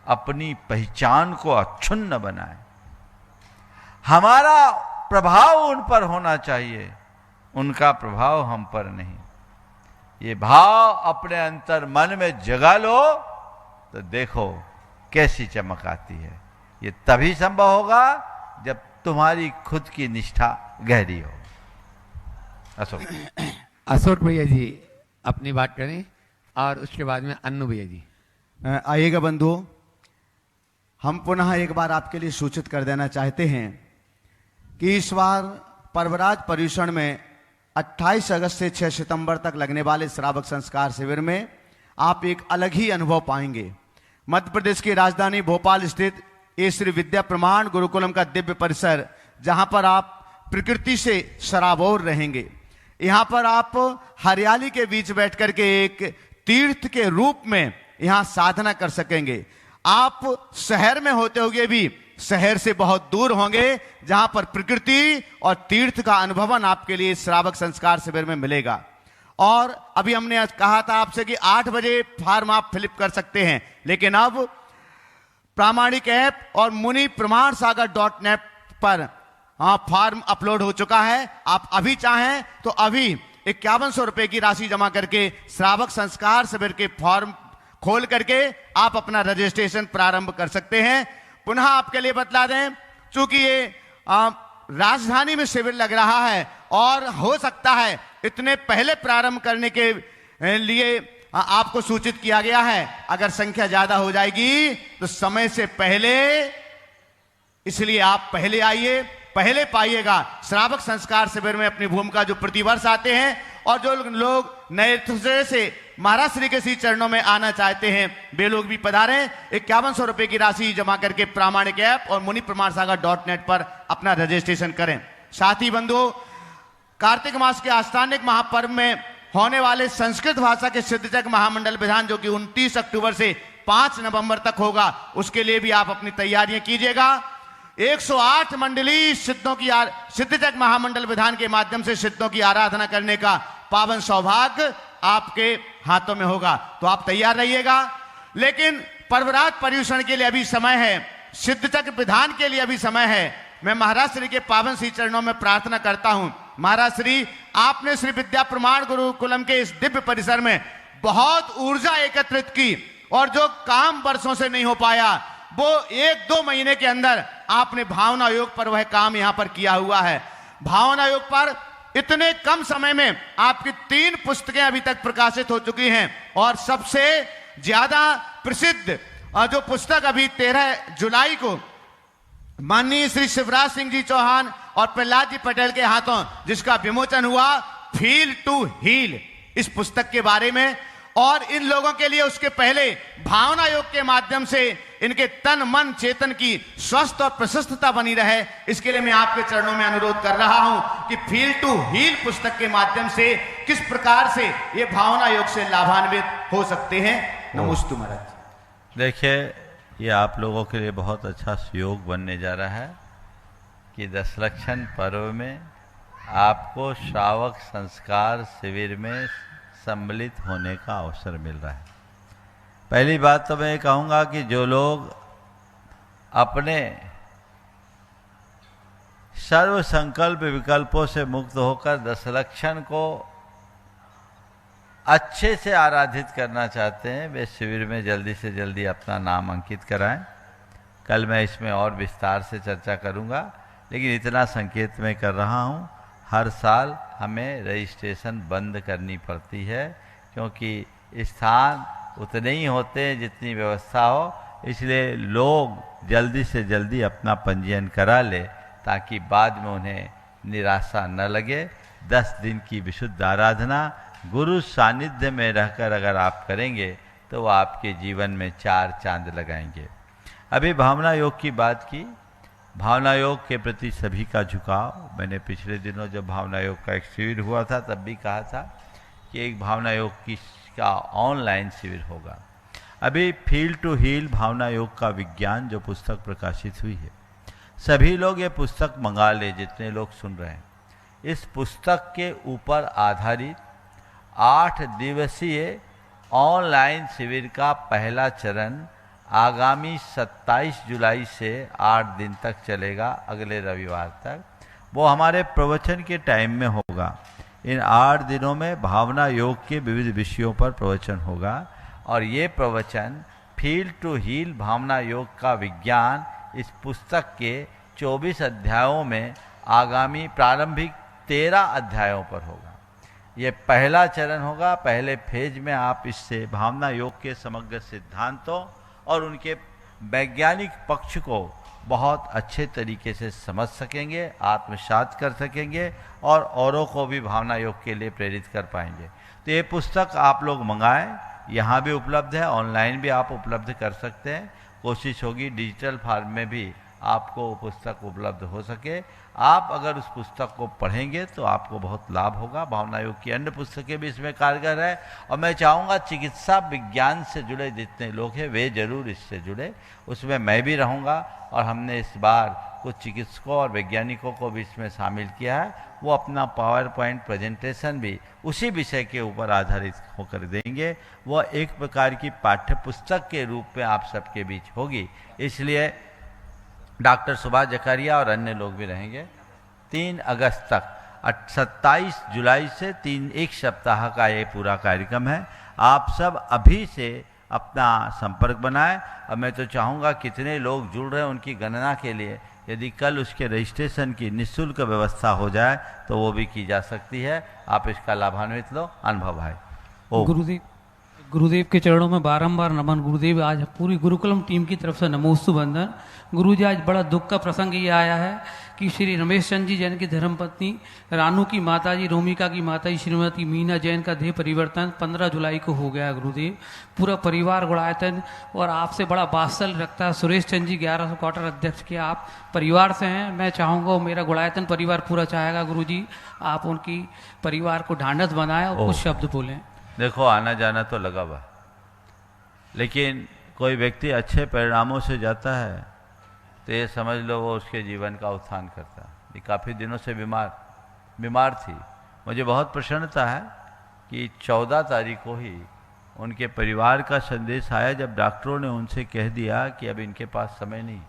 अपनी पहचान को अक्षुण्ण बनाएं। हमारा प्रभाव उन पर होना चाहिए, उनका प्रभाव हम पर नहीं। ये भाव अपने अंतर मन में जगा लो तो देखो कैसी चमक आती है। ये तभी संभव होगा जब तुम्हारी खुद की निष्ठा गहरी हो। अशोक भैया जी अपनी बात करें और उसके बाद में अन्नू भैया जी। आइएगा बंधुओं, हम पुनः एक बार आपके लिए सूचित कर देना चाहते हैं कि इस बार पर्वराज पर्यूषण में 28 अगस्त से 6 सितंबर तक लगने वाले श्रावक संस्कार शिविर में आप एक अलग ही अनुभव पाएंगे। मध्य प्रदेश की राजधानी भोपाल स्थित ये श्री विद्या प्रमाण गुरुकुलम का दिव्य परिसर, जहां पर आप प्रकृति से सराबोर रहेंगे। यहाँ पर आप हरियाली के बीच बैठ करके एक तीर्थ के रूप में यहाँ साधना कर सकेंगे। आप शहर में होते हुए भी शहर से बहुत दूर होंगे, जहां पर प्रकृति और तीर्थ का अनुभवन आपके लिए श्रावक संस्कार शिविर में मिलेगा। और अभी हमने कहा था आपसे कि 8 बजे फॉर्म आप फिलिप कर सकते हैं, लेकिन अब प्रामाणिक ऐप और मुनि प्रमाण सागर .net पर फॉर्म अपलोड हो चुका है। आप अभी चाहें तो अभी 5100 रुपए की राशि जमा करके श्रावक संस्कार शिविर के फॉर्म खोल करके आप अपना रजिस्ट्रेशन प्रारंभ कर सकते हैं। पुनः आपके लिए बतला दें, चूंकि ये राजधानी में शिविर लग रहा है और हो सकता है इतने पहले प्रारंभ करने के लिए आपको सूचित किया गया है। अगर संख्या ज्यादा हो जाएगी तो समय से पहले, इसलिए आप पहले आइए, पहले पाइएगा। श्रावक संस्कार शिविर में अपनी भूमिका जो प्रतिवर्ष आते हैं और जो लोग नए से महाराज श्री के श्री चरणों में आना चाहते हैं वे लोग भी पधारें। 5100 रुपए की राशि जमा करके प्रामाणिक ऐप और मुनि प्रमाण सागर .net पर अपना रजिस्ट्रेशन करें। साथी बंधुओं, कार्तिक मास के आस्थानिक महापर्व में होने वाले संस्कृत भाषा के सिद्धचक महामंडल विधान जो कि 29 अक्टूबर से 5 नवंबर तक होगा, उसके लिए भी आप अपनी तैयारियां कीजिएगा। 108 मंडली सिद्धों की सिद्धचक महामंडल विधान के माध्यम से सिद्धों की आराधना करने का पावन सौभाग्य आपके हाथों में होगा, तो आप तैयार रहिएगा। लेकिन पर्वरात पर्यूषण के लिए अभी समय है, सिद्धचक विधान के लिए अभी समय है। मैं महाराज श्री के पावन श्री चरणों में प्रार्थना करता हूं, महाराज श्री आपने श्री विद्या प्रमाण गुरुकुलम के इस दिव्य परिसर में बहुत ऊर्जा एकत्रित की और जो काम वर्षों से नहीं हो पाया वो 1-2 महीने के अंदर आपने भावना योग पर वह काम यहां पर किया हुआ है। भावना योग पर इतने कम समय में आपकी 3 पुस्तकें अभी तक प्रकाशित हो चुकी हैं और सबसे ज्यादा प्रसिद्ध जो पुस्तक अभी 13 जुलाई को माननीय श्री शिवराज सिंह जी चौहान और प्रहलाद जी पटेल के हाथों जिसका विमोचन हुआ, फील टू हील, इस पुस्तक के बारे में, और इन लोगों के लिए उसके पहले भावना योग के माध्यम से इनके तन मन चेतन की स्वस्थ और प्रशस्तता बनी रहे, इसके लिए मैं आपके चरणों में अनुरोध कर रहा हूं कि फील टू हील पुस्तक के माध्यम से किस प्रकार से ये भावना योग से लाभान्वित हो सकते हैं। नमोस्तु महाराज। देखिए, ये आप लोगों के लिए बहुत अच्छा सहयोग बनने जा रहा है कि दशलक्षण पर्व में आपको श्रावक संस्कार शिविर में सम्मिलित होने का अवसर मिल रहा है। पहली बात तो मैं कहूँगा कि जो लोग अपने सर्व संकल्प विकल्पों से मुक्त होकर दशलक्षण को अच्छे से आराधित करना चाहते हैं, वे शिविर में जल्दी से जल्दी अपना नाम अंकित कराएं। कल मैं इसमें और विस्तार से चर्चा करूंगा, लेकिन इतना संकेत मैं कर रहा हूं, हर साल हमें रजिस्ट्रेशन बंद करनी पड़ती है क्योंकि स्थान उतने ही होते हैं जितनी व्यवस्था हो, इसलिए लोग जल्दी से जल्दी अपना पंजीयन करा ले ताकि बाद में उन्हें निराशा न लगे। 10 दिन की विशुद्ध आराधना गुरु सानिध्य में रहकर अगर आप करेंगे तो वो आपके जीवन में 4 चांद लगाएंगे। अभी भावना योग की बात की, भावना योग के प्रति सभी का झुकाव, मैंने पिछले दिनों जब भावना योग का एक शिविर हुआ था तब भी कहा था कि एक भावना योग का ऑनलाइन शिविर होगा। अभी फील टू हील भावना योग का विज्ञान जो पुस्तक प्रकाशित हुई है, सभी लोग ये पुस्तक मंगा ले जितने लोग सुन रहे हैं। इस पुस्तक के ऊपर आधारित 8 दिवसीय ऑनलाइन शिविर का पहला चरण आगामी 27 जुलाई से 8 दिन तक चलेगा, अगले रविवार तक। वो हमारे प्रवचन के टाइम में होगा। इन 8 दिनों में भावना योग के विविध विषयों पर प्रवचन होगा और ये प्रवचन फील टू हील भावना योग का विज्ञान इस पुस्तक के 24 अध्यायों में आगामी प्रारंभिक 13 अध्यायों पर होगा। ये पहला चरण होगा। पहले फेज में आप इससे भावना योग के समग्र सिद्धांतों और उनके वैज्ञानिक पक्ष को बहुत अच्छे तरीके से समझ सकेंगे, आत्मसात कर सकेंगे और औरों को भी भावना योग के लिए प्रेरित कर पाएंगे। तो ये पुस्तक आप लोग मंगाएं, यहाँ भी उपलब्ध है, ऑनलाइन भी आप उपलब्ध कर सकते हैं। कोशिश होगी डिजिटल फॉर्म में भी आपको वो पुस्तक उपलब्ध हो सके। आप अगर उस पुस्तक को पढ़ेंगे तो आपको बहुत लाभ होगा। भावना योग की अन्य पुस्तकें भी इसमें कारगर है और मैं चाहूँगा चिकित्सा विज्ञान से जुड़े जितने लोग हैं वे जरूर इससे जुड़े। उसमें मैं भी रहूँगा और हमने इस बार कुछ चिकित्सकों और वैज्ञानिकों को भी इसमें शामिल किया है। वो अपना पावर पॉइंट प्रेजेंटेशन भी उसी विषय के ऊपर आधारित होकर देंगे। वह एक प्रकार की पाठ्य पुस्तक के रूप में आप सबके बीच होगी, इसलिए डॉक्टर सुभाष जकारिया और अन्य लोग भी रहेंगे। 3 अगस्त तक 27 जुलाई से एक सप्ताह का ये पूरा कार्यक्रम है। आप सब अभी से अपना संपर्क बनाएं। और मैं तो चाहूँगा कितने लोग जुड़ रहे हैं उनकी गणना के लिए यदि कल उसके रजिस्ट्रेशन की निःशुल्क व्यवस्था हो जाए तो वो भी की जा सकती है। आप इसका लाभान्वित लो। अनुभव भाई। गुरुदेव के चरणों में बारंबार नमन। गुरुदेव, आज पूरी गुरुकुलम टीम की तरफ से नमोस्तु वंदन। गुरुजी, आज बड़ा दुख का प्रसंग ये आया है कि श्री रमेश चंद्र जी जैन की धर्मपत्नी रानू की माताजी, रोमिका की माताजी श्रीमती मीना जैन का देह परिवर्तन 15 जुलाई को हो गया। गुरुदेव, पूरा परिवार गुणायतन और आपसे बड़ा वात्सल्य रखता है। सुरेश चंद्र जी 1100 क्वार्टर अध्यक्ष के आप परिवार से हैं। मैं चाहूँगा मेरा गुणायतन परिवार पूरा चाहेगा। गुरुजी, आप उनकी परिवार को ढांढस बनाएं और कुछ शब्द बोलें। देखो, आना जाना तो लगा हुआ, लेकिन कोई व्यक्ति अच्छे परिणामों से जाता है तो ये समझ लो वो उसके जीवन का उत्थान करता है। ये काफ़ी दिनों से बीमार थी। मुझे बहुत प्रसन्नता है कि 14 तारीख को ही उनके परिवार का संदेश आया जब डॉक्टरों ने उनसे कह दिया कि अब इनके पास समय नहीं।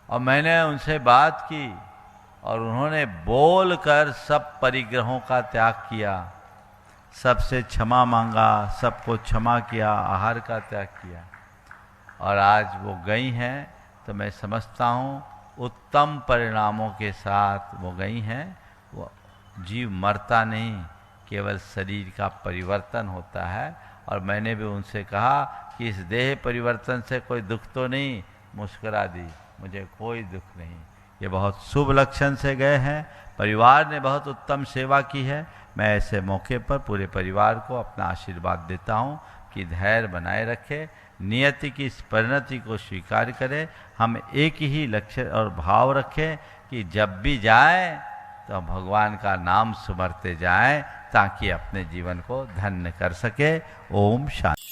और मैंने उनसे बात की और उन्होंने बोलकर सब परिग्रहों का त्याग किया, सबसे क्षमा मांगा, सबको क्षमा किया, आहार का त्याग किया। और आज वो गई हैं तो मैं समझता हूँ उत्तम परिणामों के साथ वो गई हैं। वो जीव मरता नहीं, केवल शरीर का परिवर्तन होता है। और मैंने भी उनसे कहा कि इस देह परिवर्तन से कोई दुख तो नहीं। मुस्कुरा दी, मुझे कोई दुख नहीं। ये बहुत शुभ लक्षण से गए हैं। परिवार ने बहुत उत्तम सेवा की है। मैं ऐसे मौके पर पूरे परिवार को अपना आशीर्वाद देता हूँ कि धैर्य बनाए रखे, नियति की इस परिणति को स्वीकार करें। हम एक ही लक्ष्य और भाव रखें कि जब भी जाएं तो भगवान का नाम सुमरते जाएं ताकि अपने जीवन को धन्य कर सके। ओम शांति।